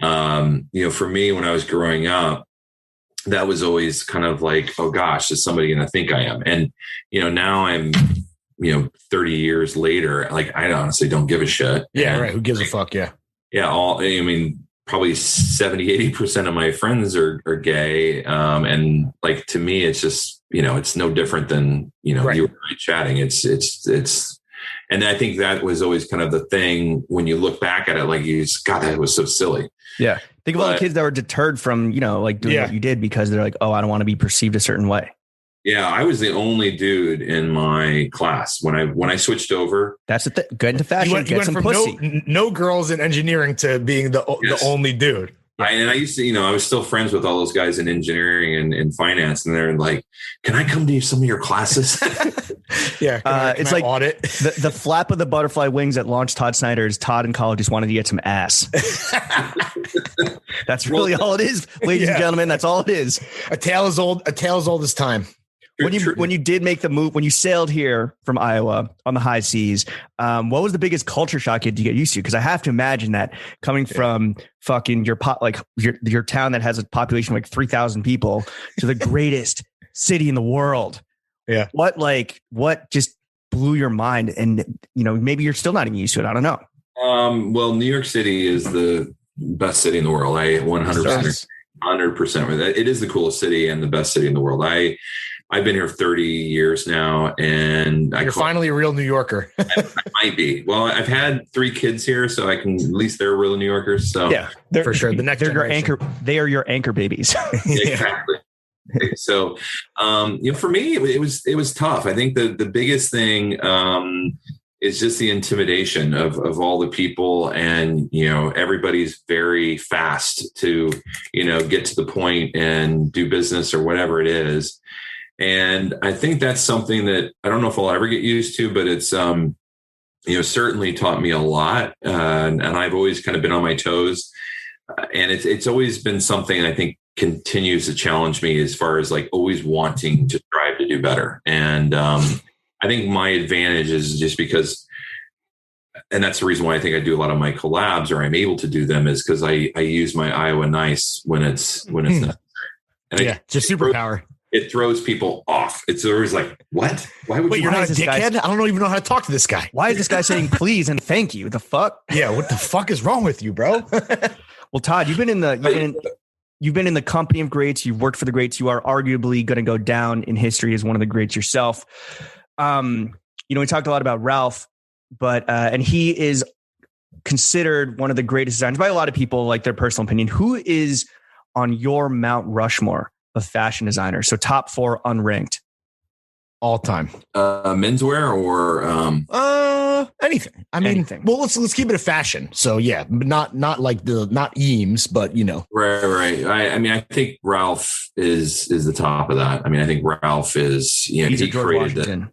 for me, when I was growing up, that was always kind of like, oh gosh, is somebody going to think I am? And, now I'm, 30 years later, like, I honestly don't give a shit. Yeah. And, right. Who gives a fuck? Yeah. Yeah. Probably 70-80% of my friends are gay. And like, to me, it's just, it's no different than, you and I chatting. It's, and I think that was always kind of the thing when you look back at it, like, God, that was so silly. Yeah. Think of all the kids that were deterred from, doing what you did because they're like, oh, I don't want to be perceived a certain way. Yeah. I was the only dude in my class when I switched over. That's the thing. Get into fashion, get some pussy. No girls in engineering to being the only dude. And I used to, I was still friends with all those guys in engineering and finance, and they're like, "Can I come to some of your classes?" Yeah, it's like audit. The flap of the butterfly wings that launched Todd Snyder is Todd in college just wanted to get some ass. That's really all it is, ladies and gentlemen. That's all it is. A tale as old as time. When you did make the move, when you sailed here from Iowa on the high seas, what was the biggest culture shock you had to get used to? Because I have to imagine that coming from fucking your town that has a population of like 3,000 people to the greatest city in the world. Yeah. What just blew your mind? And, maybe you're still not even used to it. I don't know. Well, New York City is the best city in the world. I 100% with that. It is the coolest city and the best city in the world. I've been here 30 years now, and you're finally a real New Yorker. I might be. Well, I've had 3 kids here, so I can, at least they're real New Yorkers. So yeah, for sure. The next they're your anchor. They are your anchor babies. Exactly. So, for me, it was tough. I think the biggest thing is just the intimidation of all the people, and everybody's very fast to get to the point and do business or whatever it is. And I think that's something that I don't know if I'll ever get used to, but it's, certainly taught me a lot. And I've always kind of been on my toes, and it's always been something I think continues to challenge me as far as like always wanting to strive to do better. And I think my advantage is just because, and that's the reason why I think I do a lot of my collabs, or I'm able to do them, is because I use my Iowa nice when it's necessary. And it's a superpower. It throws people off. It's always like, what? Why would you're not a dickhead? I don't even know how to talk to this guy. Why is this guy saying please and thank you? The fuck? Yeah, what the fuck is wrong with you, bro? Well, Todd, you've been in the company of greats. You've worked for the greats. You are arguably going to go down in history as one of the greats yourself. We talked a lot about Ralph, but and he is considered one of the greatest designers by a lot of people, like their personal opinion. Who is on your Mount Rushmore of fashion designers? So top 4 unranked all time. Menswear or anything. Anything. Well, let's keep it a fashion. So yeah, not Eames, but Right. I think Ralph is the top of that. I think Ralph is, he created that.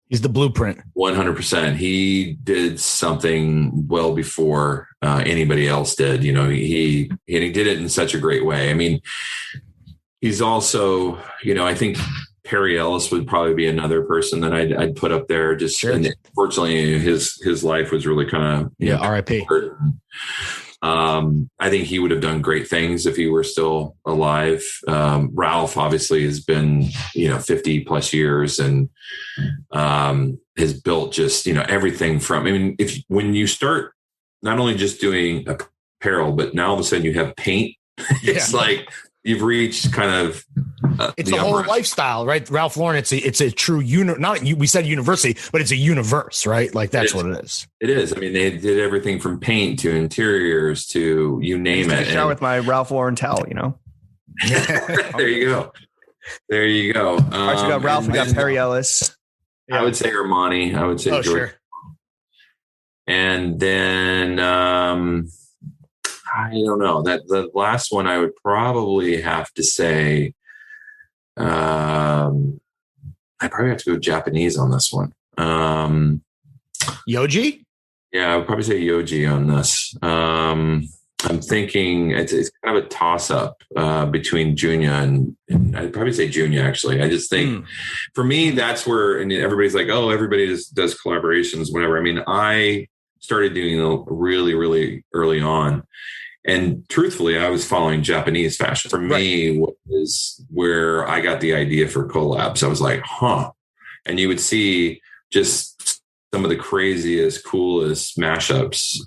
He's the blueprint. 100%. He did something well before anybody else did. He did it in such a great way. He's also, I think Perry Ellis would probably be another person that I'd put up there. Just sure. And fortunately, his life was really kind of R.I.P. I think he would have done great things if he were still alive. Ralph obviously has been 50 plus years and has built just everything from. When you start not only just doing apparel, but now all of a sudden you have paint. It's like you've reached kind of it's a whole lifestyle, right? Ralph Lauren, it's a true we said university, but it's a universe, right? Like that's what it is. It is. I mean, they did everything from paint to interiors to you name it. Shower with my Ralph Lauren towel, There you go. There you go. All right, so we got Ralph, we got Perry Ellis. I would say Armani. I would say George. Sure. And then I don't know, that the last one I would probably have to say I probably have to go Japanese on this one. Yoji? Yeah, I would probably say Yoji on this. I'm thinking it's kind of a toss-up between Junya and I'd probably say Junya, actually. I just think for me, that's where, and everybody's like, oh, everybody just does collaborations, whatever. I mean, I started doing it really, really early on. And truthfully, I was following Japanese fashion. For me, was where I got the idea for collabs. I was like, huh. And you would see just some of the craziest, coolest mashups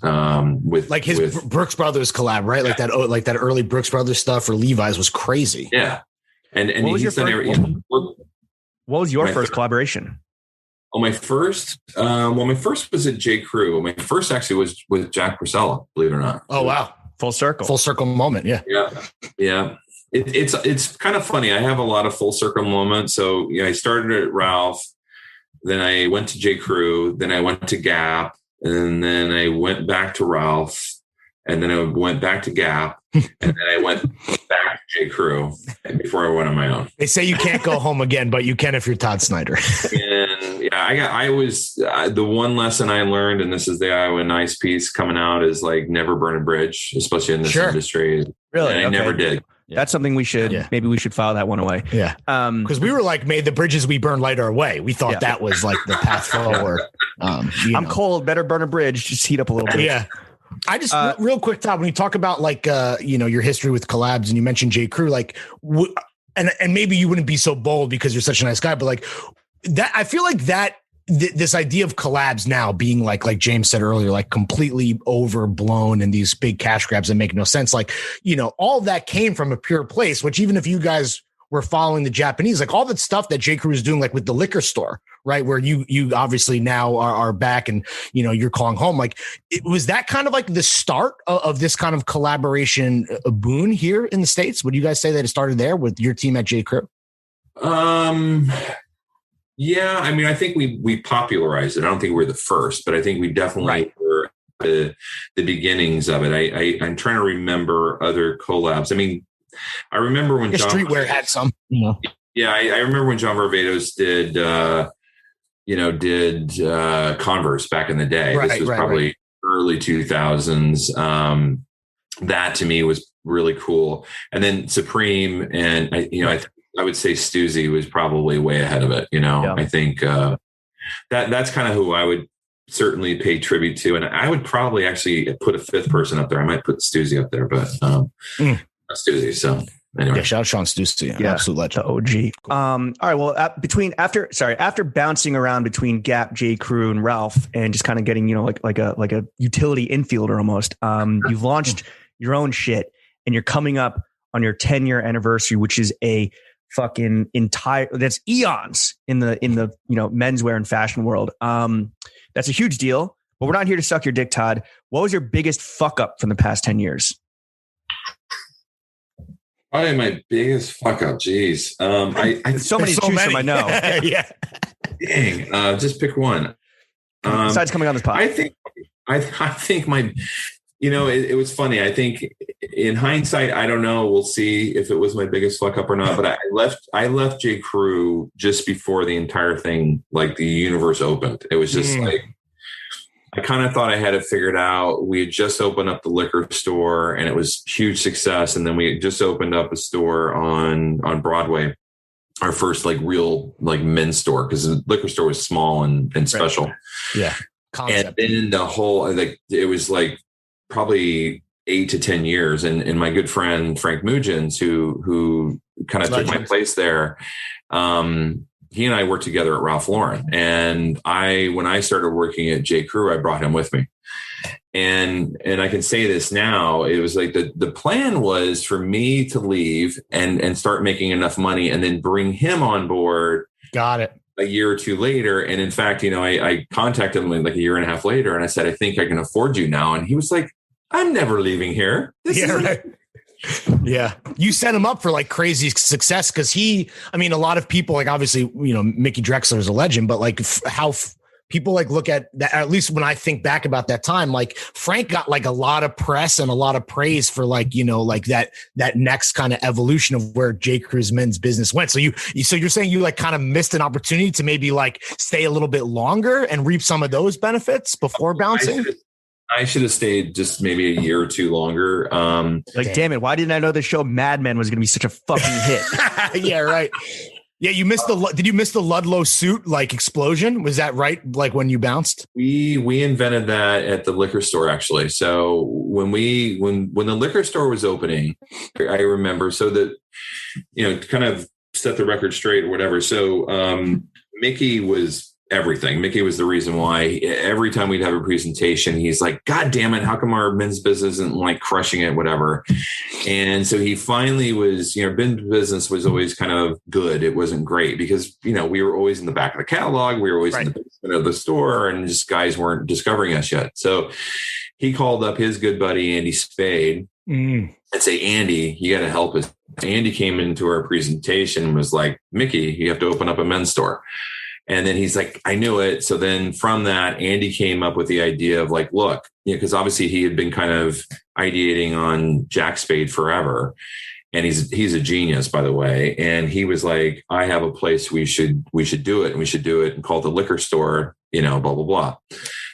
with like his Brooks Brothers collab, right? Yeah. Like that early Brooks Brothers stuff or Levi's was crazy. Yeah. And what was your first collaboration? Oh, my first was at J. Crew. My first actually was with Jack Priscilla, believe it or not. Oh, wow. Full circle moment. Yeah. Yeah. It's kind of funny. I have a lot of full circle moments. So I started at Ralph, then I went to J. Crew, then I went to Gap, and then I went back to Ralph, and then I went back to Gap, and then I went back to J. Crew before I went on my own. They say you can't go home again, but you can if you're Todd Snyder. And I was the one lesson I learned, and this is the Iowa Nice piece coming out, is like never burn a bridge, especially in this industry. Really? And I never did. Yeah. That's something maybe we should file that one away. Yeah. Because we were like, may the bridges we burn light our way. We thought that was like the path forward. I'm cold, better burn a bridge, just heat up a little bit. Yeah. I just real quick, Todd, when you talk about like, your history with collabs and you mentioned J. Crew, like, and maybe you wouldn't be so bold because you're such a nice guy, but like that, I feel like that this idea of collabs now being like James said earlier, like completely overblown and these big cash grabs that make no sense. Like, all of that came from a pure place, which even if you guys were following the Japanese, like all that stuff that J. Crew is doing, like with the liquor store, right? Where you obviously now are back and, you're calling home. Like, was that kind of like the start of this kind of collaboration boon here in the States? Would you guys say that it started there with your team at J. Crew? Yeah, I mean, I think we popularized it. I don't think we're the first, but I think we definitely were the beginnings of it. I'm trying to remember other collabs. I mean, I remember when John Streetwear had some. Yeah, I remember when John Varvatos did Converse back in the day. This was probably early 2000s. That to me was really cool. And then Supreme, and I would say Stussy was probably way ahead of it. I think that's kind of who I would certainly pay tribute to. And I would probably actually put a fifth person up there. I might put Stussy up there, but Stussy. So anyway. Yeah, shout out Sean Stussy. Yeah, absolute legend. The OG. All right. Well, after bouncing around between Gap, J. Crew, and Ralph, and just kind of getting, like a utility infielder almost, you've launched your own shit, and you're coming up on your 10-year anniversary, which is a fucking that's eons in the menswear and fashion world. That's a huge deal, but we're not here to suck your dick, Todd. What was your biggest fuck up from the past 10 years? Probably my biggest fuck up. Jeez. So many to choose from, I know. Yeah. Dang. Just pick one. Besides coming on this podcast. I think my, it was funny. I think in hindsight, I don't know. We'll see if it was my biggest fuck up or not. But I left J. Crew just before the entire thing, like the universe opened. It was just like, I kind of thought I had it figured out. We had just opened up the liquor store and it was huge success. And then we had just opened up a store on Broadway, our first like real like men's store, because the liquor store was small and special. Right. Yeah. Concept. And then the whole, like, it was like probably 8 to 10 years. And my good friend, Frank Mugins, who kind of took my place there, he and I worked together at Ralph Lauren. And when I started working at J. Crew, I brought him with me. And I can say this now, it was like the plan was for me to leave and start making enough money and then bring him on board. Got it. A year or two later. And in fact, I contacted him like a year and a half later and I said, I think I can afford you now. And he was like, I'm never leaving here. Right. Yeah. You set him up for like crazy success. Cause a lot of people like, obviously, Mickey Drexler is a legend, but like how people like look at that, at least when I think back about that time, like Frank got like a lot of press and a lot of praise for like, like that next kind of evolution of where J. Crew's men's business went. So you're saying you like kind of missed an opportunity to maybe like stay a little bit longer and reap some of those benefits before bouncing? I should have stayed just maybe a year or two longer. Damn it. Why didn't I know the show Mad Men was going to be such a fucking hit? Yeah, right. Yeah, did you miss the Ludlow suit like explosion? Was that right? Like when you bounced? We invented that at the liquor store, actually. So when the liquor store was opening, I remember, so that, to kind of set the record straight or whatever. So Mickey was everything. Mickey was the reason why every time we'd have a presentation, he's like, God damn it, how come our men's business isn't like crushing it, whatever. And so he finally was, men's business was always kind of good. It wasn't great because, we were always in the back of the catalog. We were always in the basement of the store and just guys weren't discovering us yet. So he called up his good buddy, Andy Spade, and say, Andy, you got to help us. Andy came into our presentation and was like, Mickey, you have to open up a men's store. And then he's like, I knew it. So then from that, Andy came up with the idea of like, look, because obviously he had been kind of ideating on Jack Spade forever. And he's a genius, by the way. And he was like, I have a place we should do it. And we should do it and call it the liquor store, blah, blah, blah.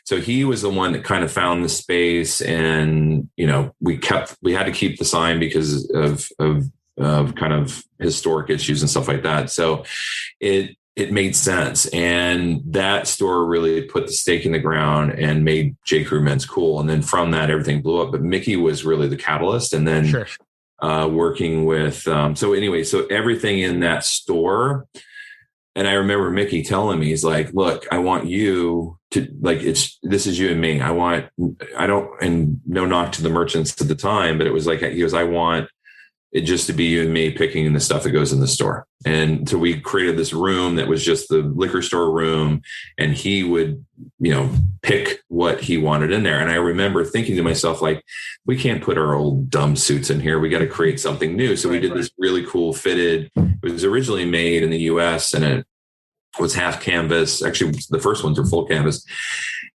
So he was the one that kind of found the space. And, we had to keep the sign because of kind of historic issues and stuff like that. So it made sense. And that store really put the stake in the ground and made J. Crew Men's cool. And then from that, everything blew up. But Mickey was really the catalyst. And then working with, so everything in that store. And I remember Mickey telling me, he's like, look, I want you to like, this is you and me. And no knock to the merchants at the time, but it was like, he goes, I want it just to be you and me picking the stuff that goes in the store. And so we created this room that was just the liquor store room, and he would, pick what he wanted in there. And I remember thinking to myself, like, we can't put our old dumb suits in here. We got to create something new. So we did this really cool fitted. It was originally made in the US and it was half canvas. Actually, the first ones were full canvas.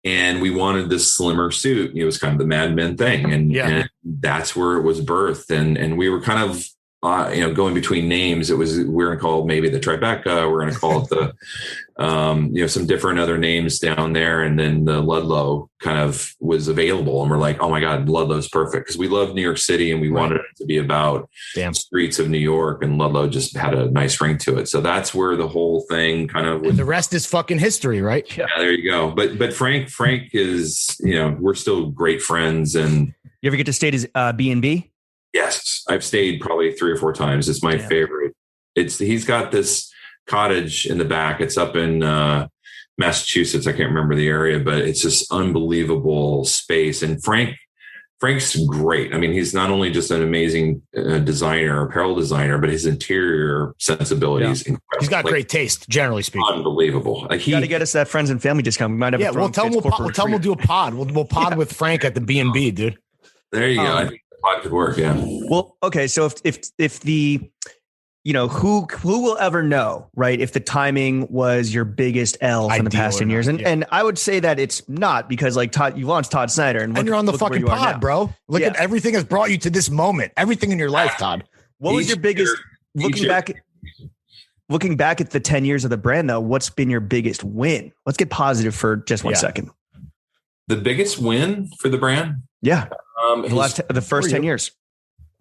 And we wanted this slimmer suit. It was kind of the Mad Men thing. And that's where it was birthed. And we were kind of, going between names. We're going to call it maybe the Tribeca. We're going to call it the, some different other names down there. And then the Ludlow kind of was available. And we're like, oh my God, Ludlow's perfect. Because we love New York City and we wanted it to be about streets of New York, and Ludlow just had a nice ring to it. So that's where the whole thing kind of was. And the rest is fucking history, right? Yeah, there you go. But Frank is, we're still great friends. And you ever get to stay at B&B? Yes, I've stayed probably 3 or 4 times. It's my favorite. He's got this cottage in the back. It's up in Massachusetts. I can't remember the area, but it's just unbelievable space. And Frank's great. I mean, he's not only just an amazing designer, apparel designer, but his interior sensibilities. Yeah. He's got great taste, generally speaking. Unbelievable. Like you got to get us that friends and family discount. We might have. Yeah, we'll tell him we'll do a pod. We'll pod with Frank at the B&B, dude. There you go. I think the pod could work. Yeah. Well, okay. So if the who will ever know, right? If the timing was your biggest L from the past 10 years. And I would say that it's not, because like you launched Todd Snyder and you're on the fucking pod, bro. Look at everything has brought you to this moment. Everything in your life, Todd. What was your biggest, looking back at the 10 years of the brand though, what's been your biggest win? Let's get positive for just 1 second. The biggest win for the brand? Yeah. The first 10 years.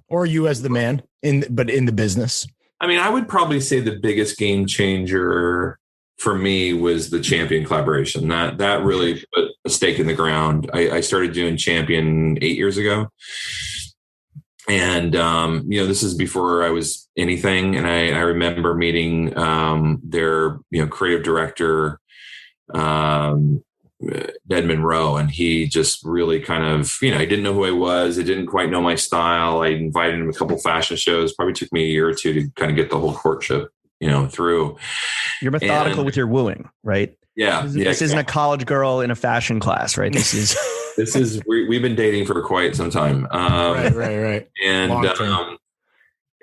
Or you as the man in the business. I mean, I would probably say the biggest game changer for me was the Champion collaboration. That really put a stake in the ground. I started doing Champion 8 years ago. And, this is before I was anything. And I remember meeting their, creative director, Ned Monroe, and he just really kind of, he didn't know who I was. He didn't quite know my style. I invited him to a couple fashion shows. Probably took me a year or two to kind of get the whole courtship, through. You're methodical with your wooing, right? Yeah. This isn't a college girl in a fashion class, right? This is, we've been dating for quite some time. Right. And,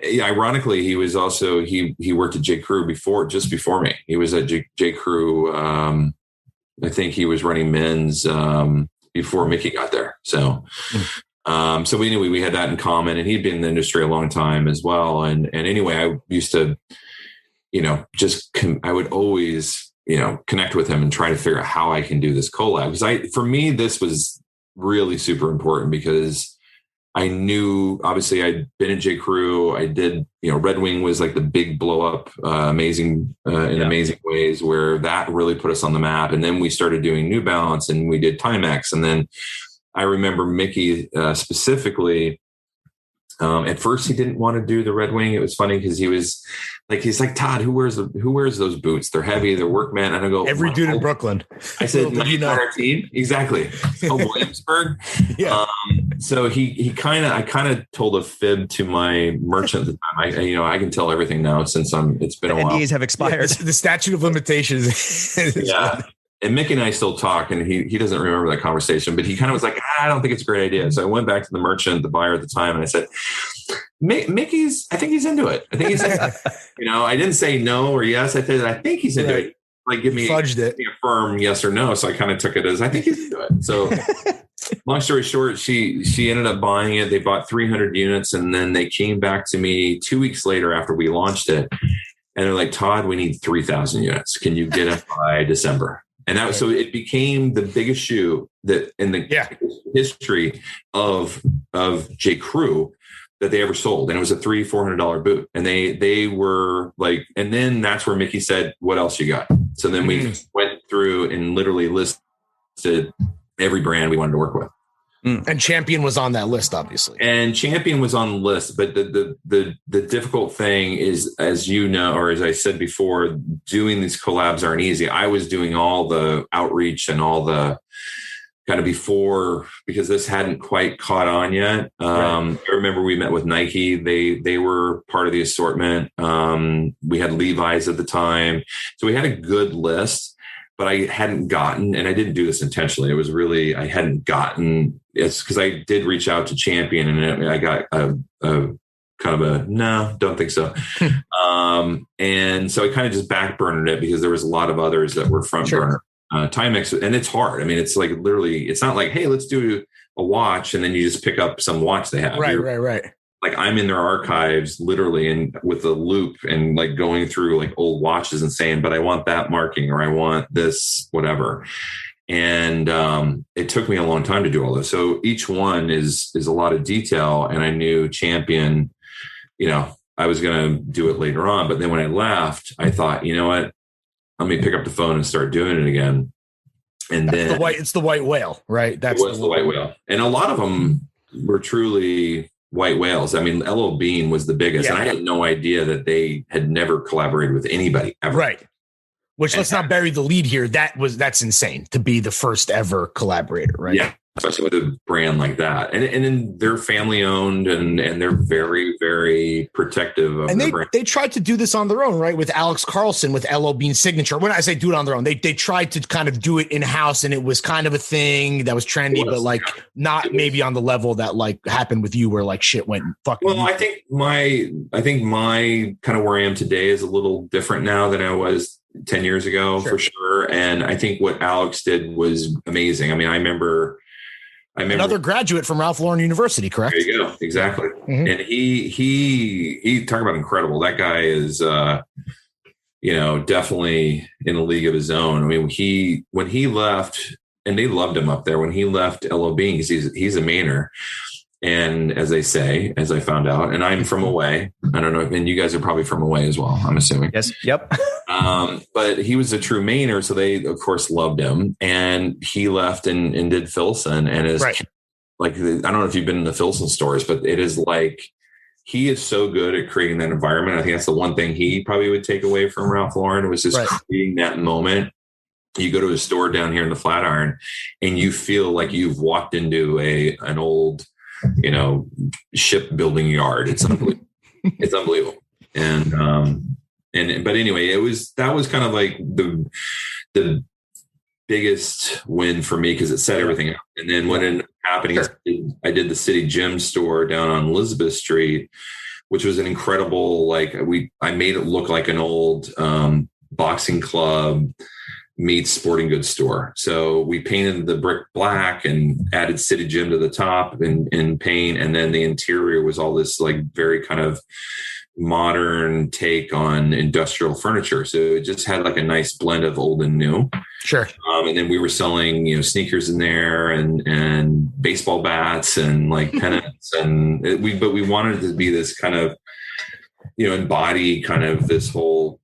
ironically, he was also, he worked at J. Crew just before me. He was at J. Crew. I think he was running men's before Mickey got there. So, we had that in common, and he'd been in the industry a long time as well. And anyway, I used to, I would always, connect with him and try to figure out how I can do this collab. Because for me, this was really super important because I knew, obviously, I'd been at J. Crew. I did, Red Wing was like the big blow up, amazing ways, where that really put us on the map. And then we started doing New Balance, and we did Timex. And then I remember Mickey specifically. At first, he didn't want to do the Red Wing. It was funny because he's like, Todd, who wears those boots? They're heavy, they're workman. And I go, every dude in Brooklyn. I said, my entire team, exactly. Oh, Williamsburg. Yeah. So I kind of told a fib to my merchant at the time. I can tell everything now since it's been a while. NDAs have expired. The statute of limitations. Yeah. And Mick and I still talk, and he doesn't remember that conversation, but he kind of was like, I don't think it's a great idea. So I went back to the merchant, the buyer at the time, and I said, I think he's into it. I think he's into it. I didn't say no or yes. I said, I think he's into it. Like, give me a firm yes or no. So I kind of took it as, I think he's into it. So long story short, she ended up buying it. They bought 300 units, and then they came back to me 2 weeks later after we launched it. And they're like, Todd, we need 3,000 units. Can you get it by December? And that was, so it became the biggest shoe that in the history of J. Crew that they ever sold. And it was a $400 boot. And they were like, and then that's where Mickey said, what else you got? So then we went through and literally listed every brand we wanted to work with. And Champion was on that list, obviously. And Champion was on the list, but the difficult thing is, as you know, or as I said before, doing these collabs aren't easy. I was doing all the outreach and all the kind of before, because this hadn't quite caught on yet. I remember we met with Nike. They were part of the assortment. We had Levi's at the time. So we had a good list. But I hadn't gotten, and I didn't do this intentionally. It was really, I hadn't gotten, it's because I did reach out to Champion, and I got a kind of a, no, don't think so. And so I kind of just backburned it because there was a lot of others that were front burner. Timex, and it's hard. I mean, it's like literally, it's not like, hey, let's do a watch, and then you just pick up some watch they have. Right. Like, I'm in their archives literally, and with a loop and like going through like old watches and saying, but I want that marking, or I want this, whatever. And it took me a long time to do all this. So each one is a lot of detail. And I knew Champion, I was going to do it later on. But then when I left, I thought, you know what, let me pick up the phone and start doing it again. And then it's the white whale, right? That's the white whale. And a lot of them were truly white whales. I mean, LL Bean was the biggest, and I had no idea that they had never collaborated with anybody ever. Right. Which, let's not bury the lead here. That's insane to be the first ever collaborator, right? Yeah. Especially with a brand like that. And then they're family owned, and they're very, very protective of their brand. They tried to do this on their own, right? With Alex Carlson, with LL Bean's signature. When I say do it on their own, they tried to kind of do it in house, and it was kind of a thing that was trendy, but like not maybe on the level that like happened with you, where like shit went fucking. Well, I think my kind of where I am today is a little different now than I was 10 years ago, for sure. And I think what Alex did was amazing. I mean, I remember another graduate from Ralph Lauren University, correct? There you go. Exactly. Mm-hmm. And he talk about incredible. That guy is, definitely in a league of his own. I mean, when he left, and they loved him up there, when he left LL Bean, he's a Mainer. And as they say, as I found out, and I'm from away, I don't know, and you guys are probably from away as well, I'm assuming. Yes. Yep. But he was a true Mainer, so they of course loved him, and he left and did Filson, and like, I don't know if you've been in the Filson stores, but it is like, he is so good at creating that environment. I think that's the one thing he probably would take away from Ralph Lauren was just creating that moment. You go to a store down here in the Flatiron and you feel like you've walked into an old, shipbuilding yard. It's unbelievable. It's unbelievable. But anyway, that was kind of like the biggest win for me because it set everything up. And then what ended up happening is I did the City Gym store down on Elizabeth Street, which was an incredible, I made it look like an old boxing club meets sporting goods store. So we painted the brick black and added City Gym to the top in paint. And then the interior was all this very kind of modern take on industrial furniture. So it just had a nice blend of old and new. Sure. And then we were selling, sneakers in there and baseball bats and pennants. But we wanted it to be this kind of, embody kind of this whole,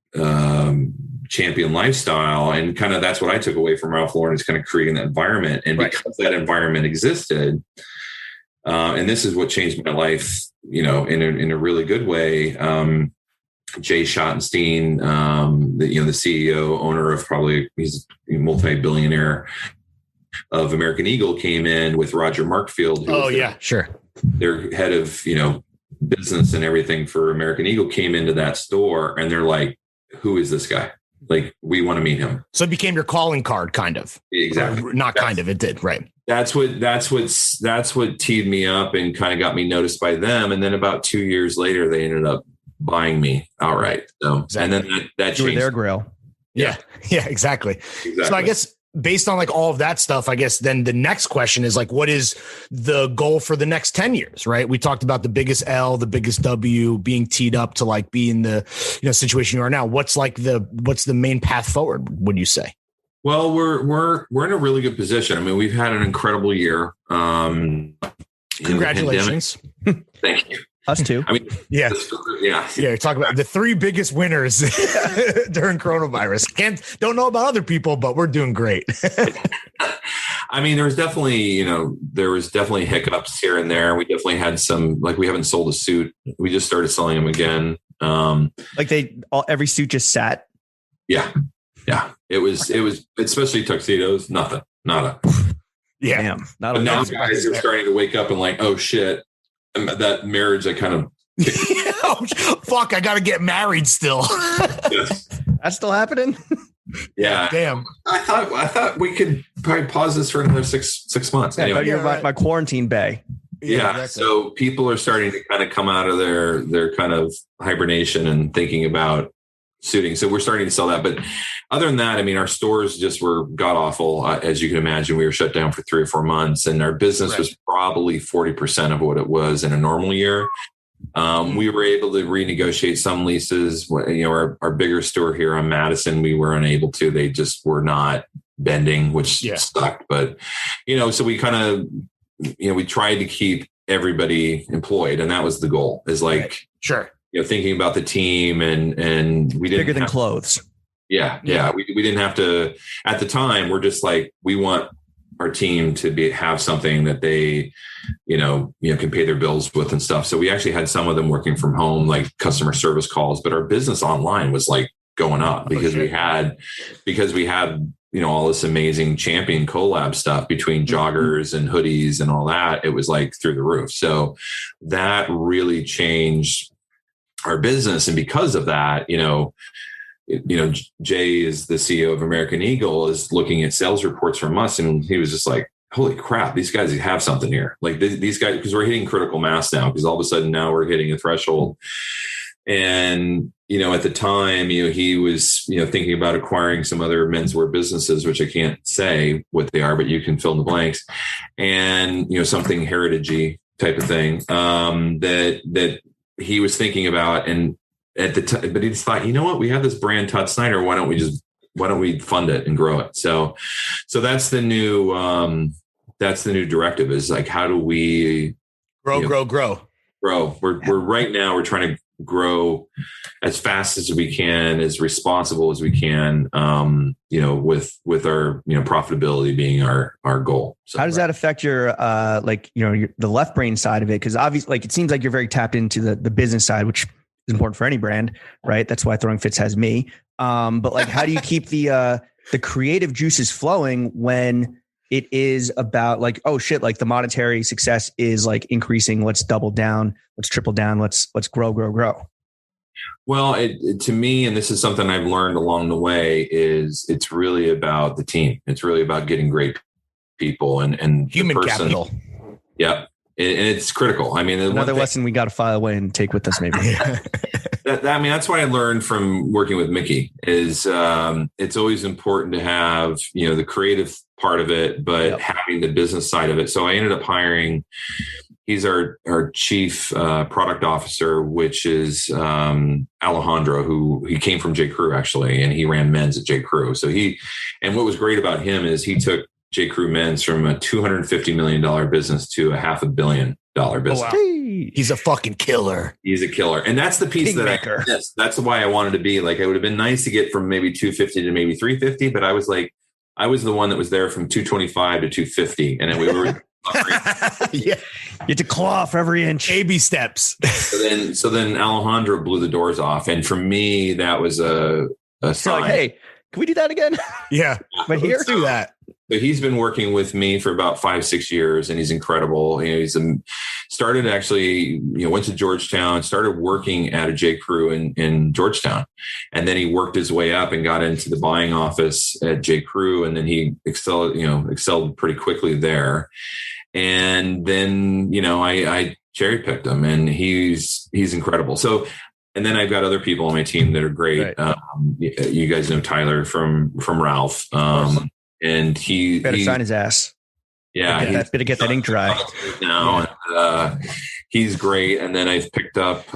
champion lifestyle. And kind of, that's what I took away from Ralph Lauren is kind of creating that environment. And because that environment existed, and this is what changed my life, in a really good way. Jay Schottenstein, the CEO, owner of he's a multi-billionaire of American Eagle, came in with Roger Markfield. Their head of, business and everything for American Eagle, came into that store and they're like, who is this guy? We want to meet him. So it became your calling card, kind of. Exactly. It did. Right. That's what teed me up and kind of got me noticed by them. And then about 2 years later, they ended up buying me outright. So, exactly. And then that changed their grill. Yeah. Yeah, exactly. So I guess based on all of that stuff, I guess then the next question is what is the goal for the next 10 years, right? We talked about the biggest L, the biggest W, being teed up to be in the situation you are now. What's the main path forward, would you say? Well, we're in a really good position. I mean, we've had an incredible year. Congratulations. Thank you. Us too. I mean, yeah. Talk about the three biggest winners during coronavirus. Don't know about other people, but we're doing great. I mean, there was definitely hiccups here and there. We definitely had some, we haven't sold a suit. We just started selling them again. Every suit just sat. Yeah. Yeah. It was especially tuxedos. Nada. Yeah. Damn, but now guys are starting to wake up and oh shit. That marriage, I kind of fuck, I got to get married still. Yes. That's still happening. Yeah. Damn. I thought we could probably pause this for another six months. Yeah, anyway. you're my quarantine bay. Yeah. Exactly. So people are starting to kind of come out of their kind of hibernation and thinking about suiting. So we're starting to sell that. But other than that, I mean, our stores just were god awful. As you can imagine, we were shut down for 3 or 4 months and our business was probably 40% of what it was in a normal year. We were able to renegotiate some leases. Our bigger store here on Madison, we were unable to. They just were not bending, which sucked. But, so we kind of, we tried to keep everybody employed. And that was the goal is sure. Thinking about the team and we didn't bigger than clothes. Yeah. We didn't have to, at the time, we're just we want our team to have something that they, can pay their bills with and stuff. So we actually had some of them working from home, customer service calls, but our business online was going up because we had, all this amazing champion collab stuff between joggers and hoodies and all that. It was through the roof. So that really changed our business. And because of that, Jay is the CEO of American Eagle, is looking at sales reports from us. And he was just holy crap, these guys have something here. These guys, because we're hitting critical mass now, because all of a sudden now we're hitting a threshold. And, at the time, he was, thinking about acquiring some other menswear businesses, which I can't say what they are, but you can fill in the blanks. And, something heritage-y type of thing that he was thinking about. And at the time, but he just thought, what, we have this brand Todd Snyder. Why don't we fund it and grow it? So that's the new directive is how do we grow? We're right now, we're trying to grow as fast as we can, as responsible as we can, with our, profitability being our goal. So, how does that affect your, the left brain side of it? Cause obviously it seems like you're very tapped into the business side, which is important for any brand, right? That's why Throwing Fits has me. But like, how do you keep the creative juices flowing when it is about like, oh shit, like the monetary success is like increasing. Let's double down. Let's triple down. Let's grow. Well, to me, and this is something I've learned along the way, is it's really about the team. It's really about getting great people and human capital. Yeah. And it's critical. I mean, another lesson we got to file away and take with us maybe. That's what I learned from working with Mickey is it's always important to have, the creative part of it, but having the business side of it. So I ended up hiring, he's our chief product officer, which is Alejandro, who he came from J. Crew actually, and he ran men's at J. Crew. So and what was great about him is he took J. Crew Men's from a $250 million business to a $500 million business. Oh, wow. He's a fucking killer. He's a killer. And that's the piece that I missed. That's why I wanted to be like, it would have been nice to get from maybe 250 to maybe 350, but I was like, I was the one that was there from 225 to 250. And then we were yeah. You had to claw for every inch. Baby steps. So then Alejandro blew the doors off. And for me, that was a sign. Like, hey, can we do that again? Yeah. But here, let's do that. So he's been working with me for about 5-6 years, and he's incredible. He's started actually, went to Georgetown, started working at a J. Crew in Georgetown, and then he worked his way up and got into the buying office at J. Crew, and then he excelled pretty quickly there. And then I cherry picked him, and he's incredible. So. And then I've got other people on my team that are great. Right. You guys know Tyler from Ralph. And he better sign his ass. Yeah. Better get that ink dry. Now, he's great. And then I've picked up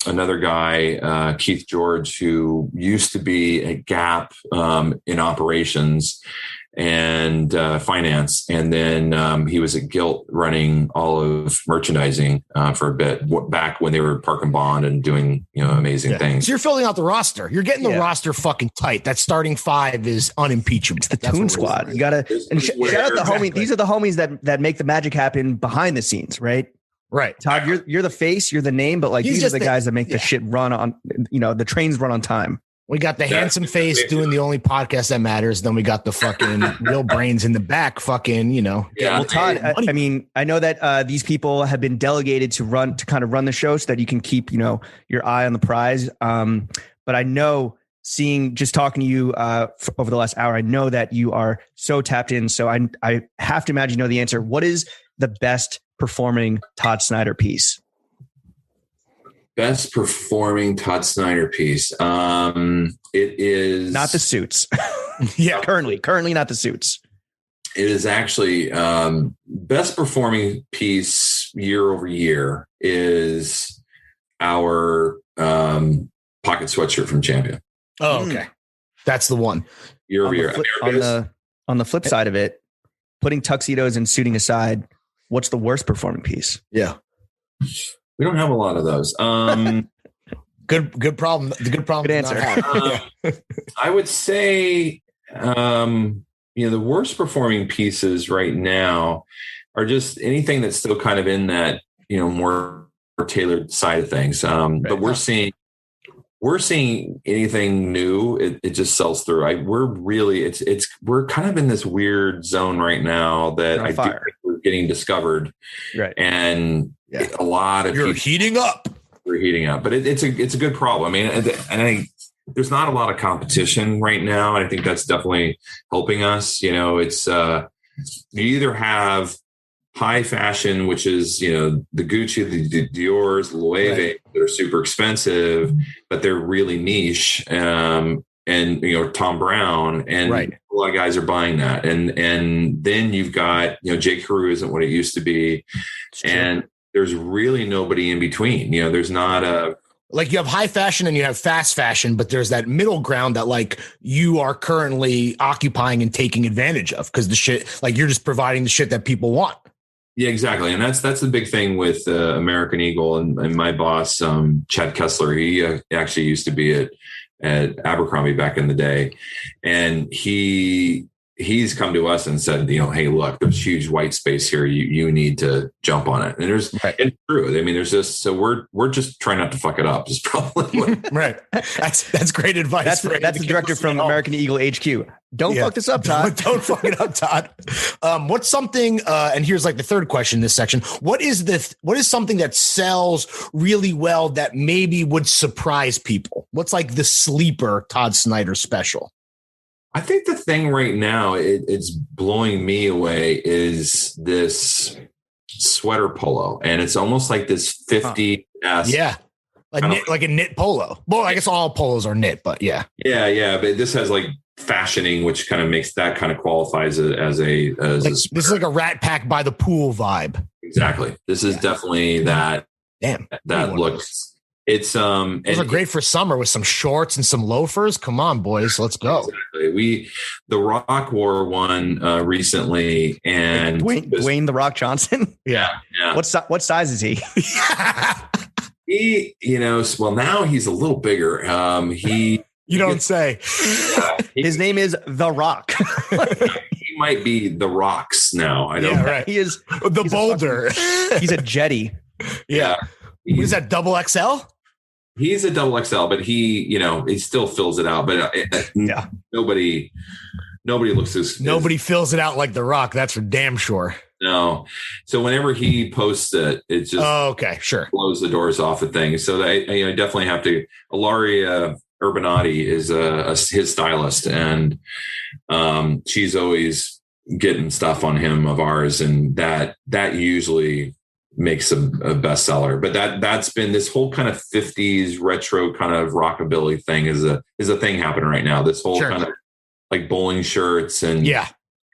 another guy, Keith George, who used to be at Gap in operations and finance. And then he was at Gilt running all of merchandising for a bit back when they were Park and Bond and doing, amazing things. So you're filling out the roster. You're getting the roster fucking tight. That starting five is unimpeachable. It's the Toon Squad. You got to shout out the homies. These are the homies that make the magic happen behind the scenes, right? Right. Todd, you're the face, you're the name, but like these are the guys that make the shit run on, the trains run on time. We got the handsome face doing the only podcast that matters. Then we got the fucking real brains in the back, fucking, Yeah. Well, Todd, I know that these people have been delegated to kind of run the show so that you can keep, your eye on the prize. But I know just talking to you over the last hour, I know that you are so tapped in. So I have to imagine you know the answer. What is the best performing Todd Snyder piece? Best performing Todd Snyder piece. It is not the suits. Yeah, currently not the suits. It is actually best performing piece year over year is our pocket sweatshirt from Champion. Oh, okay. That's the one. Year over year. On the flip side of it, putting tuxedos and suiting aside, what's the worst performing piece? Yeah. We don't have a lot of those. Good problem. The good problem. Good answer. I would say, the worst performing pieces right now are just anything that's still kind of in that, more tailored side of things. But we're seeing anything new. It just sells through. We're kind of in this weird zone right now that I think we're getting discovered. Right. And a lot of people heating up. We're heating up, but it's a good problem. I mean, there's not a lot of competition right now. And I think that's definitely helping us. It's you either have high fashion, which is, the Gucci, the Dior's, the Loewe that are super expensive, but they're really niche. And Tom Brown and a lot of guys are buying that. And then you've got, J. Crew isn't what it used to be. And there's really nobody in between. There's not a, like you have high fashion and you have fast fashion, but there's that middle ground that like you are currently occupying and taking advantage of because the shit, like you're just providing the shit that people want. Yeah, exactly. And that's the big thing with American Eagle and my boss, Chad Kessler. He actually used to be at Abercrombie back in the day. And he's come to us and said, hey, look, there's huge white space here. You need to jump on it. And it's true. I mean, there's just, so we're just trying not to fuck it up. Is probably what, right. That's great advice. That's the director from American Eagle HQ. Don't fuck this up, Todd. Don't fuck it up, Todd. What's something, and here's like the third question in this section. What is something that sells really well that maybe would surprise people? What's like the sleeper Todd Snyder special? I think the thing right now, it's blowing me away, is this sweater polo. And it's almost like this 50s. Yeah. Like a knit polo. Well, I guess all polos are knit, but yeah. Yeah. But this has like fashioning, which kind of makes that kind of qualifies it as this is like a Rat Pack by the pool vibe. Exactly. This is definitely that. Damn. That looks. It's those are great for summer with some shorts and some loafers. Come on, boys, let's go. Exactly. The Rock wore one recently, and Dwayne the Rock Johnson. Yeah. What size is he? He, well, now he's a little bigger. You don't say. His name is The Rock. He might be The Rocks now. I don't. Yeah, right. He is the Boulder. He's a jetty. Yeah. What is that? Double XL? He's a double XL, but he still fills it out. But nobody looks as nobody fills it out like The Rock. That's for damn sure. No. So whenever he posts it, it just okay, sure, blows the doors off of things. So I definitely have to. Ilaria Urbanati is his stylist, and she's always getting stuff on him of ours, and that usually makes a bestseller. But that's been this whole kind of 50s retro kind of rockabilly thing is a thing happening right now. This whole kind of like bowling shirts and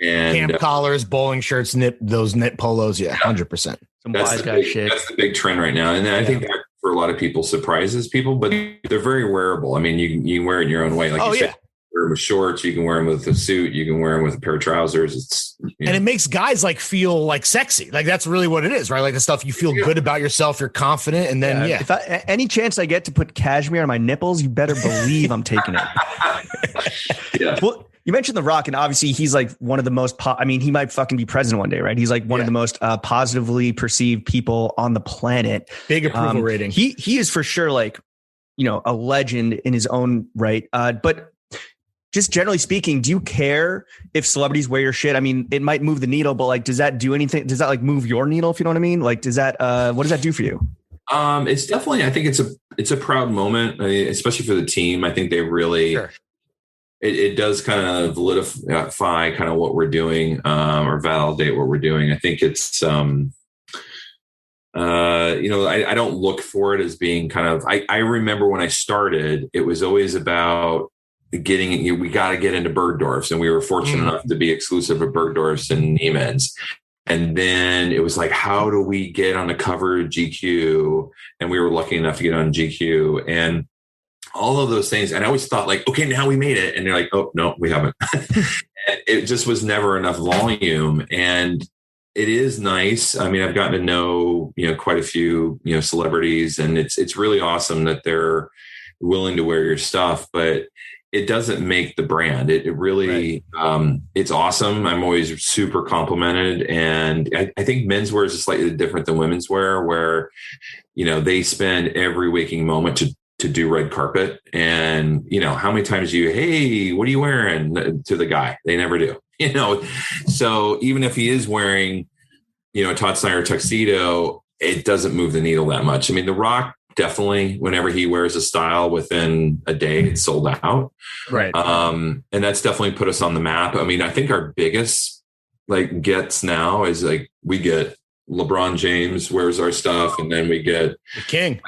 camp collars, bowling shirts, those knit polos. Yeah, 100%. Some wise guy shit. That's the big trend right now. And I think that for a lot of people surprises people, but they're very wearable. I mean, you can wear it in your own way. Like you said, wear them with shorts, you can wear them with a suit, you can wear them with a pair of trousers. And it makes guys like feel like sexy. Like that's really what it is, right? Like the stuff you feel good about yourself, you're confident, and then if any chance I get to put cashmere on my nipples, you better believe I'm taking it. Well, you mentioned The Rock, and obviously he's like one of the most he might fucking be president one day, right? He's like one of the most positively perceived people on the planet. Big approval rating. He is for sure like, a legend in his own right. But just generally speaking, do you care if celebrities wear your shit? I mean, it might move the needle, but like, does that do anything? Does that like move your needle, if you know what I mean? Like, does that, what does that do for you? It's definitely, I think it's a proud moment, especially for the team. I think they really, it does kind of validify kind of what we're doing, or validate what we're doing. I think it's, I don't look for it as being kind of, I remember when I started, it was always about, we got to get into Bergdorf's, and we were fortunate enough to be exclusive of Bergdorf's and Neiman's. And then it was like, how do we get on the cover of GQ? And we were lucky enough to get on GQ and all of those things. And I always thought like, okay, now we made it. And they're like, oh no, we haven't. It just was never enough volume. And it is nice. I mean, I've gotten to know, quite a few, celebrities, and it's really awesome that they're willing to wear your stuff, but it doesn't make the brand. It really, it's awesome. I'm always super complimented. And I think menswear is slightly different than women's wear, where, they spend every waking moment to do red carpet. And, how many times hey, what are you wearing to the guy? They never do, so even if he is wearing, a Todd Snyder tuxedo, it doesn't move the needle that much. I mean, The Rock, definitely, whenever he wears a style, within a day it's sold out. Right. And that's definitely put us on the map. I mean, I think our biggest gets now is we get LeBron James wears our stuff, and then we get the king.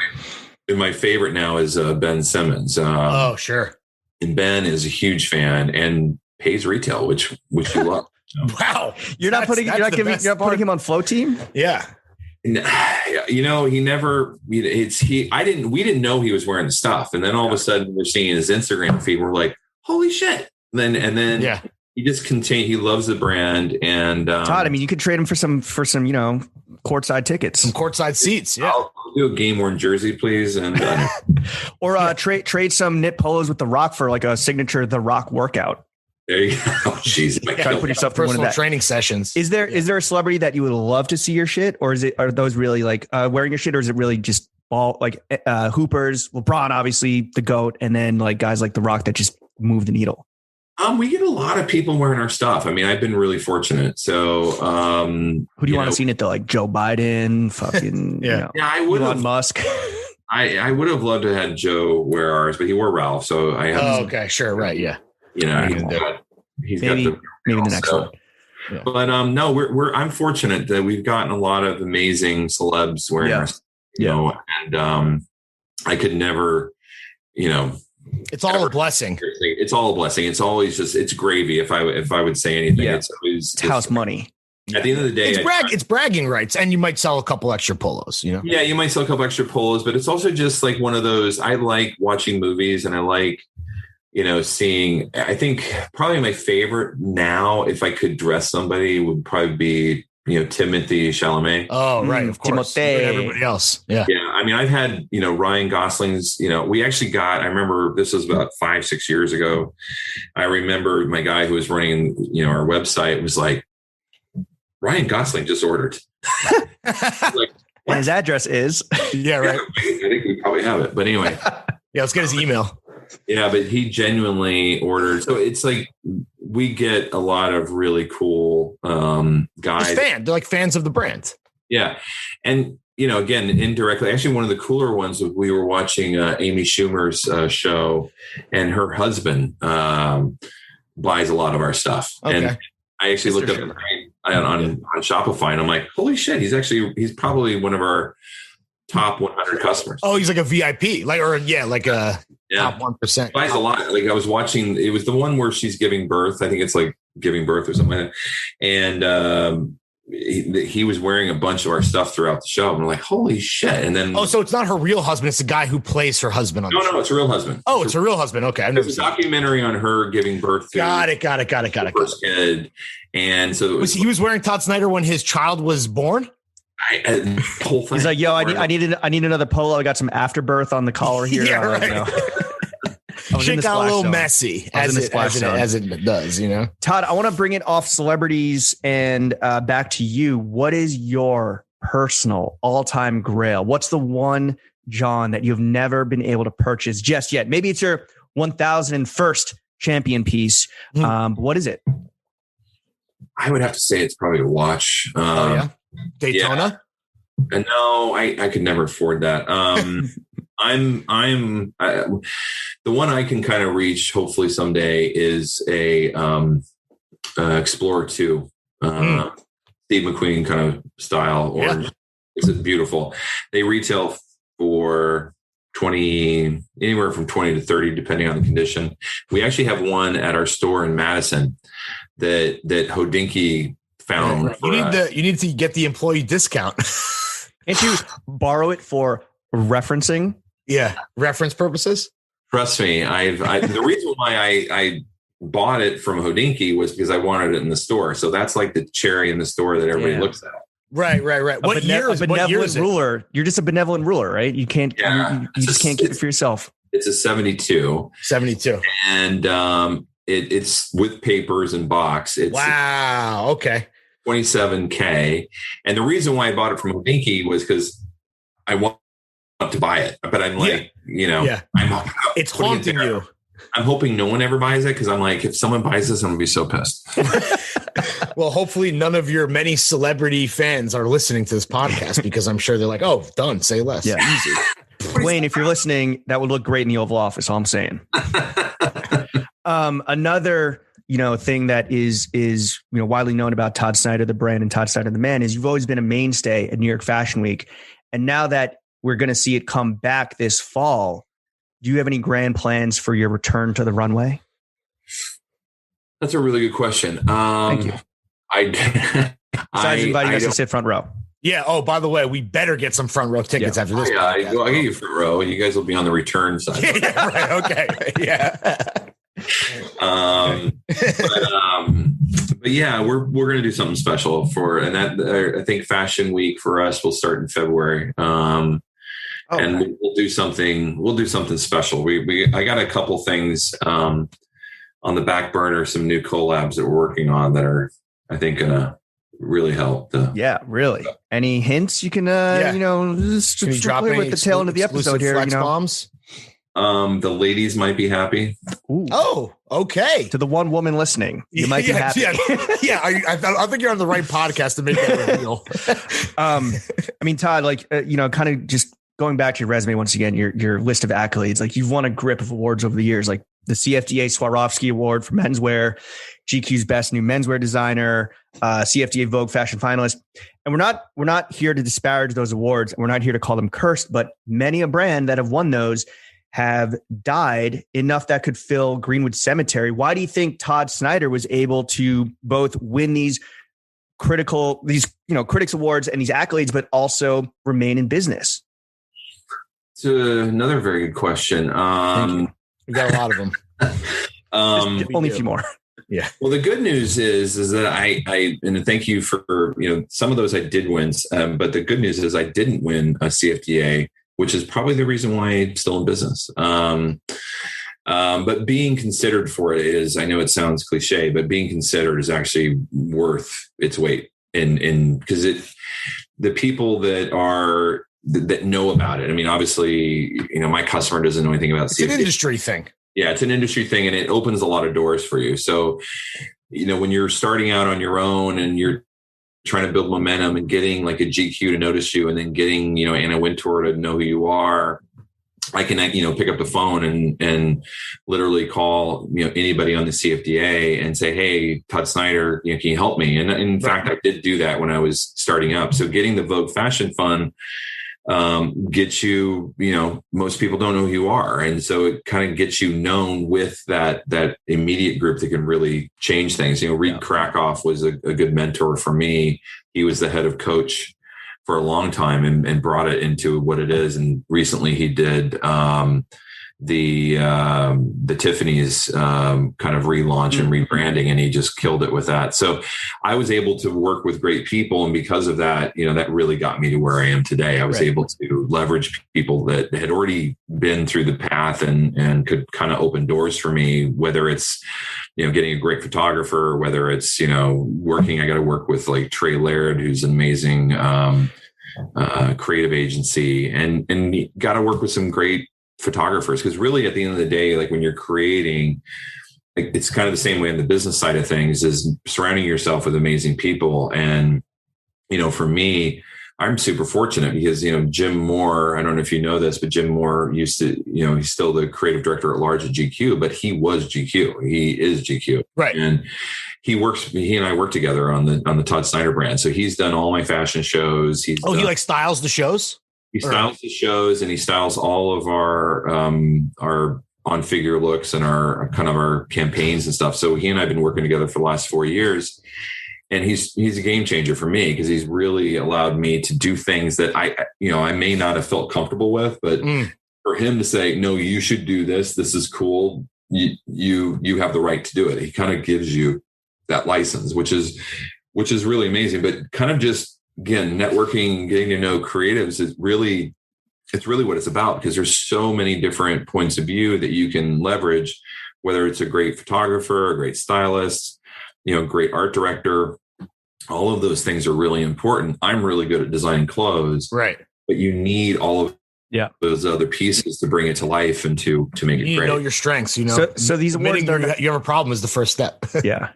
And my favorite now is Ben Simmons. Oh, sure. And Ben is a huge fan and pays retail, which you love. Wow. You're not putting him on Flow Team? Yeah. He never, we didn't know he was wearing the stuff. And then all of a sudden we're seeing his Instagram feed. We're like, holy shit. And then he just he loves the brand. And Todd, I mean, you could trade him for some courtside tickets, some courtside seats. Yeah, I'll do a game worn jersey, please, and or trade some knit polos with The Rock for like a signature The Rock workout. There you go. Jeez, try to put yourself through one of that training sessions. Is there a celebrity that you would love to see your shit, or are those really like wearing your shit, or is it really just all like hoopers? LeBron, obviously the GOAT, and then like guys like The Rock that just move the needle. We get a lot of people wearing our stuff. I mean, I've been really fortunate. So, who do you want to see it though? Like Joe Biden, fucking yeah, I would Elon Musk. I would have loved to have had Joe wear ours, but he wore Ralph. So I have. Oh, okay, sure, right, yeah. You know, he's got the next one. Yeah. But no, I'm fortunate that we've gotten a lot of amazing celebs wearing our stuff, you know, and I could never, you know. It's all a blessing. It's all a blessing. It's always it's gravy. If I would say anything, it's always it's house money. At the end of the day, it's bragging rights, and you might sell a couple extra polos. You know, yeah, you might sell a couple extra polos, but it's also just like one of those. I like watching movies, and I like, you know, seeing. I think probably my favorite now, if I could dress somebody, would probably be, you know, Timothée Chalamet. Oh, right, of course. Timothée. Everybody else, yeah. I mean, I've had, you know, Ryan Gosling's. You know, we actually got. I remember this was about 5-6 years ago. I remember my guy who was running, you know, our website was like, Ryan Gosling just ordered. Like, and his address is. Yeah, right. I think we probably have it. But anyway. Yeah, let's get his email. Yeah, but he genuinely ordered. So it's like we get a lot of really cool guys. They're like fans of the brand. Yeah. And, you know, again, indirectly, actually, one of the cooler ones was we were watching Amy Schumer's show, and her husband buys a lot of our stuff. Okay. And I actually looked up on Shopify, and I'm like, holy shit, he's probably one of our top 100 customers. Oh, he's like a VIP, like a top 1%. He buys a lot. Like I was watching, it was the one where she's giving birth. I think it's like giving birth or something like that. And he was wearing a bunch of our stuff throughout the show. And we're like, holy shit. And then so it's not her real husband, it's the guy who plays her husband on the show. No, it's a real husband. Oh, it's a real husband. Okay. There's a documentary on her giving birth to got it. First kid. And so he was wearing Todd Snyder when his child was born? Whole thing. He's like, yo, I need another polo. I got some afterbirth on the collar here. Yeah, right. Shit got a little messy as it does, you know. Todd, I want to bring it off celebrities and back to you. What is your personal all-time grail? What's the one, John, that you've never been able to purchase just yet? Maybe it's your 1001st champion piece. What is it? I would have to say it's probably a watch. Daytona? Yeah. No, I could never afford that. The one I can kind of reach hopefully someday is a Explorer 2, Steve McQueen kind of style, or it's beautiful. They retail for anywhere from 20 to 30, depending on the condition. We actually have one at our store in Madison that Hodinkee found. You need to get the employee discount. Can't you borrow it for referencing? Yeah, reference purposes. Trust me, the reason why I bought it from Hodinkee was because I wanted it in the store. So that's like the cherry in the store that everybody looks at. Right. What year is it? Ruler. You're just a benevolent ruler, right? You can't. You just can't keep it for yourself. It's a 72. 72. And it's with papers and box. It's wow. Okay. $27K. And the reason why I bought it from Hodinkee was because I want to buy it, but I'm like, it's haunting you. I'm hoping no one ever buys it, because I'm like, if someone buys this, I'm gonna be so pissed. Well, hopefully none of your many celebrity fans are listening to this podcast, because I'm sure they're like, oh, done, say less. Yeah, easy. Wayne, if you're listening, that would look great in the Oval Office. All I'm saying. Another thing that is widely known about Todd Snyder, the brand, and Todd Snyder, the man, is you've always been a mainstay at New York Fashion Week, and now that we're going to see it come back this fall, do you have any grand plans for your return to the runway? That's a really good question. Thank you. Besides inviting us to sit front row. Yeah. Oh, by the way, we better get some front row tickets after this. Yeah, I'll get you front row. You guys will be on the return side. Yeah, right. Okay. Yeah. But yeah, we're going to do something special and that I think Fashion Week for us will start in February. And we'll do something special. I got a couple things on the back burner, some new collabs that we're working on that are, I think, gonna really help. Really. Any hints you can just drop play with the tail end of the episode here? Bombs? The ladies might be happy. Ooh. Oh, okay. To the one woman listening, you might be happy. I think you're on the right podcast to make that reveal. I mean, Todd, kind of just going back to your resume once again, your list of accolades, like you've won a grip of awards over the years, like the CFDA Swarovski Award for menswear, GQ's Best New Menswear Designer, CFDA Vogue Fashion Finalist. And we're not here to disparage those awards. We're not here to call them cursed, but many a brand that have won those have died enough that could fill Greenwood Cemetery. Why do you think Todd Snyder was able to both win these critics awards and these accolades, but also remain in business? It's another very good question. We got a lot of them. Only a few more. Yeah. Well, the good news is that I and thank you for, some of those I did win. But the good news is I didn't win a CFDA, which is probably the reason why I'm still in business. But being considered for it is, I know it sounds cliche, but being considered is actually worth its weight in because the people that know about it. I mean, obviously, my customer doesn't know anything about CFDA. It's an industry thing. Yeah, it's an industry thing, and it opens a lot of doors for you. So, when you're starting out on your own and you're trying to build momentum and getting like a GQ to notice you, and then getting, Anna Wintour to know who you are, I can, pick up the phone and literally call, anybody on the CFDA and say, hey, Todd Snyder, can you help me? And in fact, I did do that when I was starting up. So getting the Vogue Fashion Fund gets you, most people don't know who you are. And so it kind of gets you known with that immediate group that can really change things. Reed Krakoff was a good mentor for me. He was the head of coach for a long time and brought it into what it is. And recently he did the Tiffany's kind of relaunch and rebranding, and he just killed it with that. So I was able to work with great people, and because of that, that really got me to where I am today. I was able to leverage people that had already been through the path and could kind of open doors for me, whether it's getting a great photographer, whether it's working. I got to work with like Trey Laird, who's an amazing creative agency, and got to work with some great photographers, because really at the end of the day, like when you're creating, it's kind of the same way in the business side of things, is surrounding yourself with amazing people. And for me, I'm super fortunate because Jim Moore, I don't know if you know this, but Jim Moore used to, he's still the creative director at large at GQ, but he was GQ. He is GQ, right? And he and I work together on the Todd Snyder brand. So he's done all my fashion shows. He like styles the shows. He styles the shows, and he styles all of our on figure looks and our kind of our campaigns and stuff. So he and I have been working together for the last 4 years, and he's a game changer for me because he's really allowed me to do things that I may not have felt comfortable with, but for him to say, no, you should do this. This is cool. You have the right to do it. He kind of gives you that license, which is really amazing, but kind of just, again, networking, getting to know creatives it's really what it's about, because there's so many different points of view that you can leverage, whether it's a great photographer, a great stylist, great art director. All of those things are really important. I'm really good at designing clothes, right? But you need all of those other pieces to bring it to life and to make it great. You know your strengths, So these awards, you have a problem is the first step. Yeah.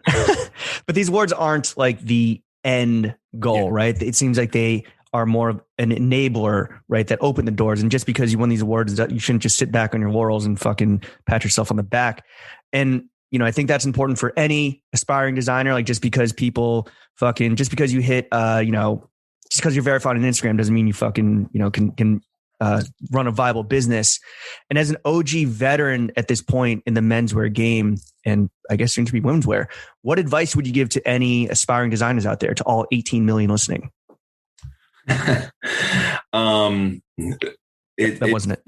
But these awards aren't like the end goal, right? It seems like they are more of an enabler, right? That open the doors. And just because you won these awards, you shouldn't just sit back on your laurels and fucking pat yourself on the back. And, I think that's important for any aspiring designer. Like just because people just because you hit, just because you're verified on Instagram doesn't mean you fucking, can run a viable business. And as an OG veteran at this point in the menswear game, and I guess soon to be women's wear, what advice would you give to any aspiring designers out there, to all 18 million listening? That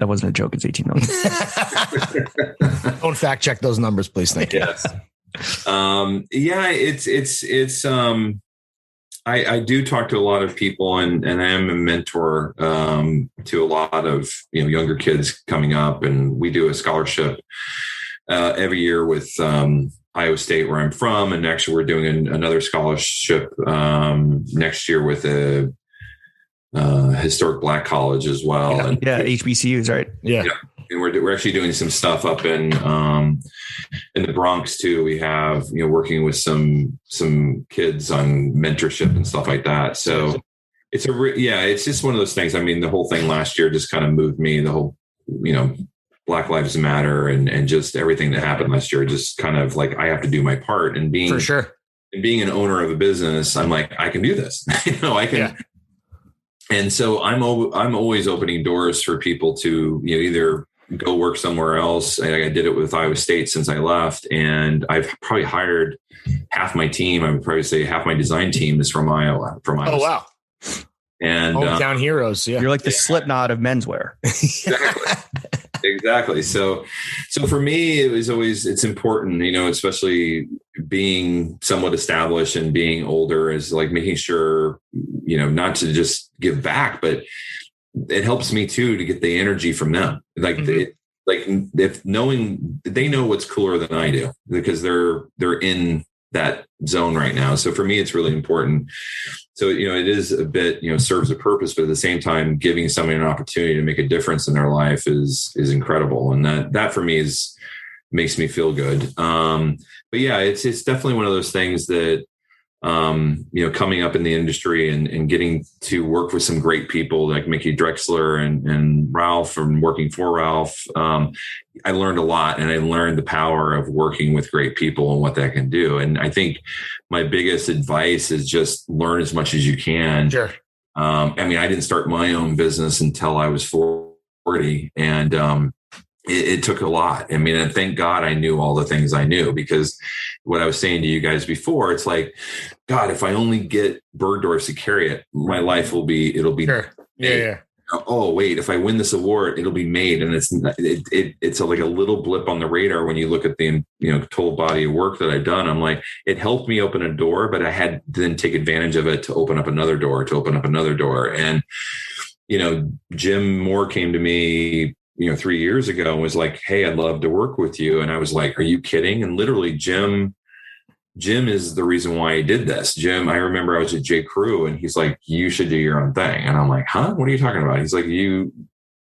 wasn't a joke. It's 18 million. Don't fact check those numbers, please. Thank you. Yes. Yeah, it's I do talk to a lot of people, and I am a mentor to a lot of younger kids coming up, and we do a scholarship every year with Iowa State, where I'm from, and actually we're doing another scholarship next year with a historic Black college as well. Yeah, and HBCUs, right? Yeah. And we're actually doing some stuff up in the Bronx too. We have working with some kids on mentorship and stuff like that. So it's it's just one of those things. I mean, the whole thing last year just kind of moved me. The whole Black Lives Matter and just everything that happened last year. Just kind of like I have to do my part, and being For sure. and being an owner of a business, I'm like I can do this. I can. Yeah. And so I'm always opening doors for people to either go work somewhere else. I did it with Iowa State since I left, and I've probably hired half my team. I would probably say half my design team is from Iowa. Oh, wow. And hometown heroes. Yeah. You're like the Slipknot of menswear. Exactly. So for me, it's important, especially being somewhat established and being older, is like making sure, not to just give back, but it helps me too to get the energy from them. Like, if knowing they know what's cooler than I do, because they're in that zone right now. So for me, it's really important. So, it is a bit, serves a purpose, but at the same time, giving somebody an opportunity to make a difference in their life is incredible. And that for me makes me feel good. But yeah, it's definitely one of those things that, coming up in the industry and getting to work with some great people like Mickey Drexler and Ralph, from working for Ralph. I learned a lot, and I learned the power of working with great people and what that can do. And I think my biggest advice is just learn as much as you can. Sure. I didn't start my own business until I was 40, and it took a lot. And thank God I knew all the things I knew, because what I was saying to you guys before, it's like, God, if I only get Bergdorf to carry it, my life it'll be sure. Yeah. Oh, wait, if I win this award, it'll be made. And it's like a little blip on the radar when you look at the total body of work that I've done. I'm like, it helped me open a door, but I had to then take advantage of it to open up another door, And Jim Moore came to me 3 years ago and was like, hey, I'd love to work with you. And I was like, are you kidding? And literally Jim is the reason why I did this. Jim, I remember I was at J. Crew, and he's like, you should do your own thing. And I'm like, huh? What are you talking about? He's like,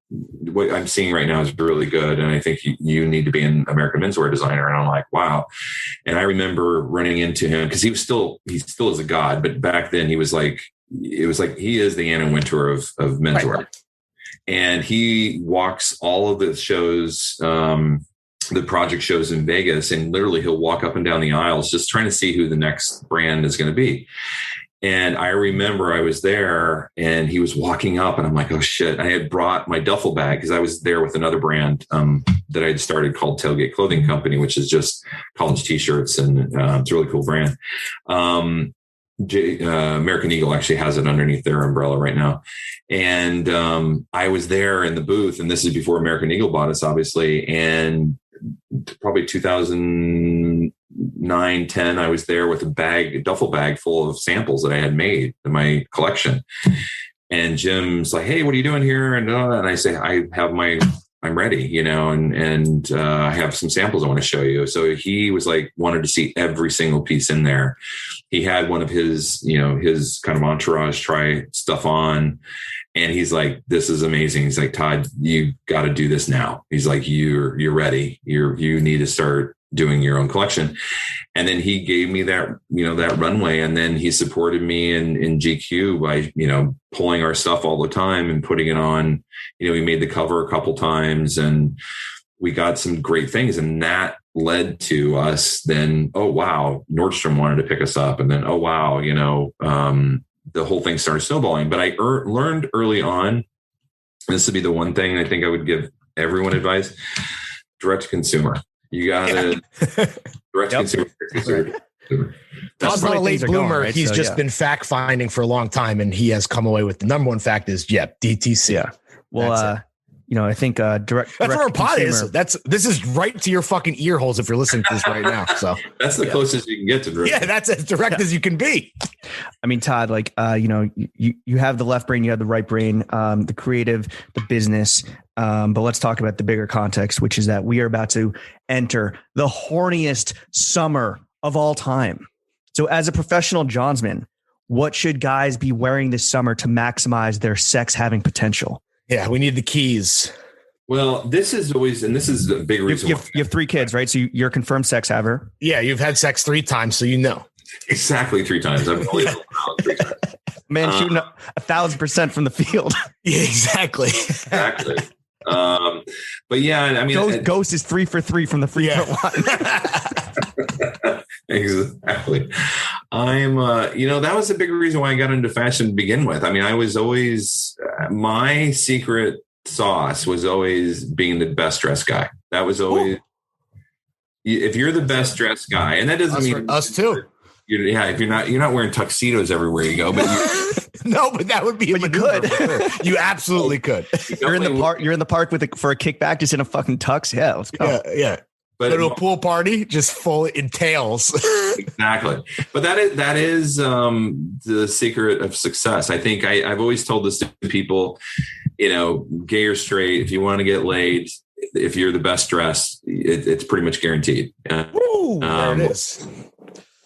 what I'm seeing right now is really good, and I think you need to be an American menswear designer. And I'm like, wow. And I remember running into him, because he still is a god, but back then it was like he is the Anna Wintour of menswear. Right. And he walks all of the shows, the project shows in Vegas, and literally he'll walk up and down the aisles just trying to see who the next brand is going to be. And I remember I was there, and he was walking up, and I'm like, oh shit. I had brought my duffel bag, because I was there with another brand that I had started called Tailgate Clothing Company, which is just college t-shirts, and it's a really cool brand. American Eagle actually has it underneath their umbrella right now. And I was there in the booth, and this is before American Eagle bought us, obviously. And probably 2009, 10, I was there with a duffel bag full of samples that I had made in my collection. And Jim's like, hey, what are you doing here? And I say, I'm ready, and I have some samples I want to show you. So he was like, wanted to see every single piece in there. He had one of his, his kind of entourage try stuff on. And he's like, this is amazing. He's like, Todd, you got to do this now. He's like, you're ready. You need to start doing your own collection. And then he gave me that, that runway. And then he supported me in GQ by, pulling our stuff all the time and putting it on. We made the cover a couple times, and we got some great things. And that led to us then, oh, wow, Nordstrom wanted to pick us up. And then, oh, wow, the whole thing started snowballing. But I learned early on, this would be the one thing I think I would give everyone advice: direct to consumer. You got to direct to consumer. Todd's not a late bloomer. Right? He's just been fact finding for a long time, and he has come away with the number one fact is, DTC. Yeah. Well, I think direct. That's where our pod consumer. is. This is right to your fucking ear holes if you're listening to this right now. So that's the closest you can get to direct. Yeah, that's as direct as you can be. I mean, Todd, like, you have the left brain, you have the right brain, the creative, the business. But let's talk about the bigger context, which is that we are about to enter the horniest summer of all time. So as a professional Johnsman, what should guys be wearing this summer to maximize their sex having potential? Yeah, we need the keys. Well, this is a big reason. You have 3 kids, right? So you're a confirmed sex haver. Yeah, you've had sex 3 times, so you know. Exactly 3 times. I've only done 3 times. Man, shooting 1,000% from the field. Yeah, exactly. Exactly. But yeah, I mean, Ghost is 3 for 3 from the free throw line. Exactly. That was a big reason why I got into fashion to begin with. I mean, I was always, my secret sauce was always being the best dressed guy. That was always, if you're the best dressed guy, and that doesn't mean us too. If you're not wearing tuxedos everywhere you go, but no, but that would be. But you could. You absolutely could. You're in the park. You're in the park for a kickback, just in a fucking tux. Yeah, let's go. Yeah. But go to a pool party, just full in tails. Exactly. But that is the secret of success. I think I've always told this to people, gay or straight, if you want to get laid, if you're the best dressed, it's pretty much guaranteed. Woo, there it is.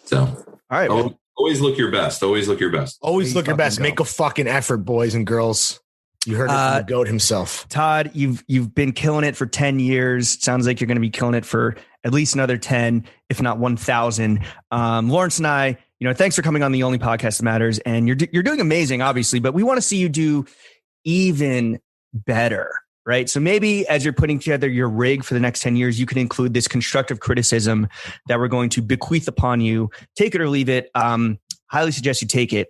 So, all right. Always look your best. Always look your best. Always look your best. Make a fucking effort, boys and girls. You heard it from the GOAT himself. Todd, you've been killing it for 10 years. Sounds like you're going to be killing it for at least another 10, if not 1,000. Lawrence and I, thanks for coming on the only podcast that matters. And you're doing amazing, obviously, but we want to see you do even better, right? So maybe as you're putting together your rig for the next 10 years, you can include this constructive criticism that we're going to bequeath upon you. Take it or leave it. Highly suggest you take it.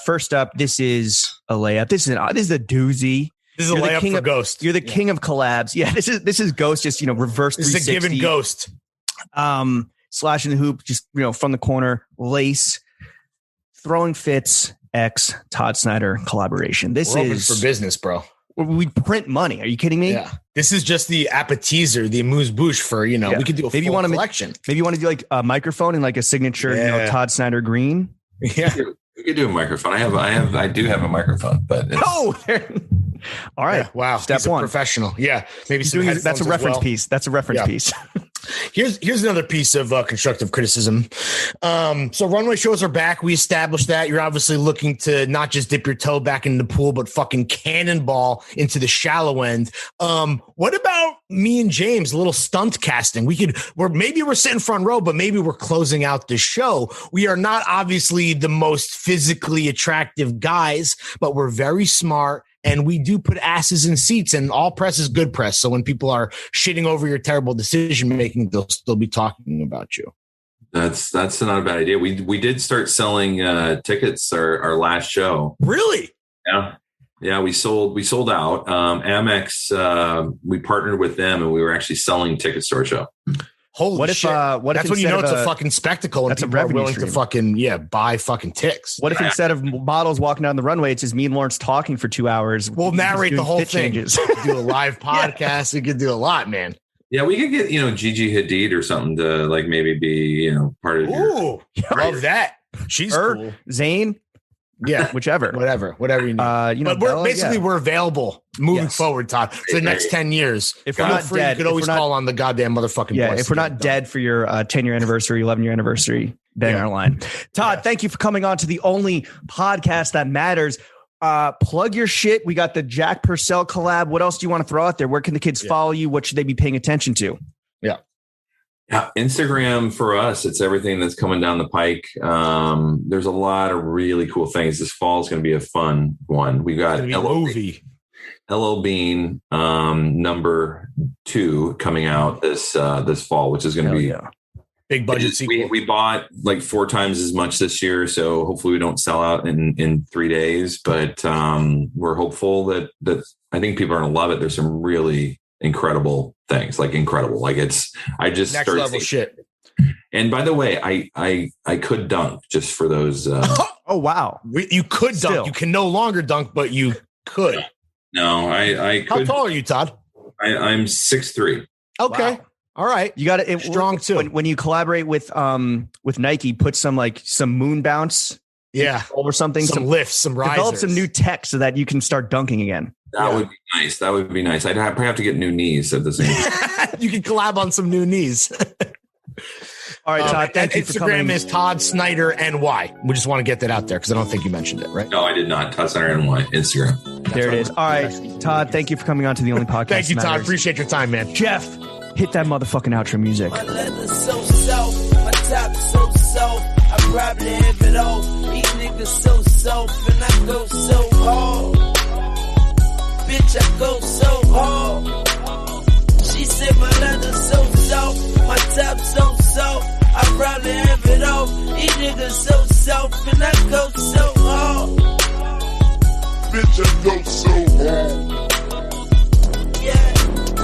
First up, this is a layup. This is a doozy. This is a layup for Ghost. You're the king of collabs. Yeah, this is Ghost. Just reverse 360. This is a given Ghost. Slashing the hoop, just from the corner, lace, throwing fits. X Todd Snyder collaboration. This is for business, bro. We print money. Are you kidding me? Yeah. This is just the appetizer, the amuse-bouche for we could do a full collection. Maybe you want to do like a microphone and like a signature, Todd Snyder green. Yeah. We could do a microphone. I do have a microphone, but all right. Yeah, wow. Step 1. Professional. Yeah. Maybe that's a reference piece. That's a reference piece. Here's another piece of constructive criticism. So runway shows are back. We established that. You're obviously looking to not just dip your toe back in the pool, but fucking cannonball into the shallow end. What about me and James, a little stunt casting? We're sitting front row, but maybe we're closing out the show. We are not obviously the most physically attractive guys, but we're very smart. And we do put asses in seats, and all press is good press. So when people are shitting over your terrible decision making, they'll still be talking about you. That's not a bad idea. We did start selling tickets our last show. Really? Yeah. We sold out. Amex. We partnered with them, and we were actually selling tickets to our show. Holy shit. That's when you know it's a fucking spectacle and that's people are willing to fucking, buy fucking ticks. What if instead of models walking down the runway, it's just me and Lawrence talking for 2 hours? We'll narrate the whole thing. Do a live podcast. We could do a lot, man. Yeah, we could get, Gigi Hadid or something to like maybe be, part of your. Love that. She's cool. Zayn. Yeah, whatever you need. But we're available moving forward, Todd, for the next 10 years. If we're not dead, you could always call on the goddamn motherfucking. Yeah, if we're not dead for your 10-year anniversary, 11-year anniversary, bang our line. Todd, thank you for coming on to the only podcast that matters. Plug your shit. We got the Jack Purcell collab. What else do you want to throw out there? Where can the kids follow you? What should they be paying attention to? Yeah, Instagram for us, it's everything that's coming down the pike. There's a lot of really cool things. This fall is going to be a fun one. We got LL Bean number 2 coming out this fall, which is going to be big budget sequel. We bought like 4 times as much this year, so hopefully we don't sell out in 3 days. But we're hopeful that I think people are going to love it. There's some really incredible things, like I just next level shit. And by the way, I could dunk just for those. Oh wow, you could dunk. You can no longer dunk, but you could. No, I How could. tall are you, Todd? I'm 6'3". Okay. Wow. All right. You got it strong too. When you collaborate with Nike, put some moon bounce, or something, some lifts, some risers. Develop some new tech so that you can start dunking again. That would be nice. That would be nice. I'd probably have to get new knees at the same time. You can collab on some new knees. All right, Todd. Thank you for coming. Instagram is Todd Snyder NY. We just want to get that out there because I don't think you mentioned it, right? No, I did not. Todd Snyder NY Instagram. There it is. All right, Todd. Thank you for coming on to the only podcast. Thank you, Todd. Matters. Appreciate your time, man. Jeff, hit that motherfucking outro music. My leather's so soft, my top so soft. I probably have it all. These niggas so soft, and I go so hard. Bitch, I go so hard. She said my leather's so soft, my top so soft. I probably have it all. These niggas so soft, and I go so hard. Bitch, I go so hard. Yeah,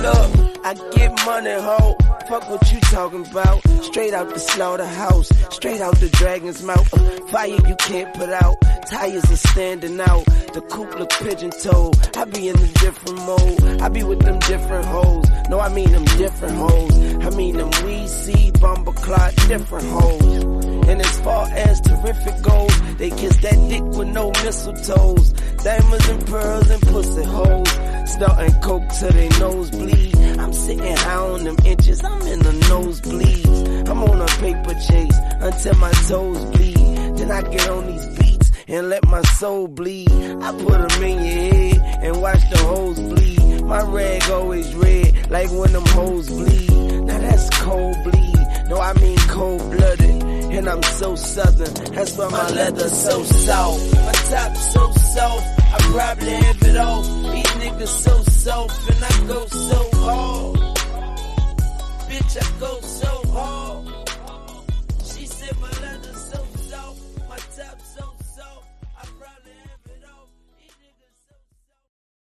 look. I get money, ho. Fuck what you talking about. Straight out the slaughterhouse, straight out the dragon's mouth. Fire you can't put out. Tires are standing out. The coupe look pigeon-toed. I be in a different mode. I be with them different hoes. No, I mean them different hoes. I mean them weed seed, bumper clot, different hoes. And as far as terrific goes, they kiss that dick with no mistletoes. Diamonds and pearls and pussy holes. Snorting coke till they nose bleed. I'm sitting high on them inches, I'm in the nosebleeds. I'm on a paper chase until my toes bleed. Then I get on these beats and let my soul bleed. I put them in your head and watch the hoes bleed. My rag always red, like when them hoes bleed. Now that's cold bleed, no I mean cold-blooded. And I'm so southern, that's why my leather's so soft. My top so soft, I probably have it all. These niggas so soft, and I go so hard.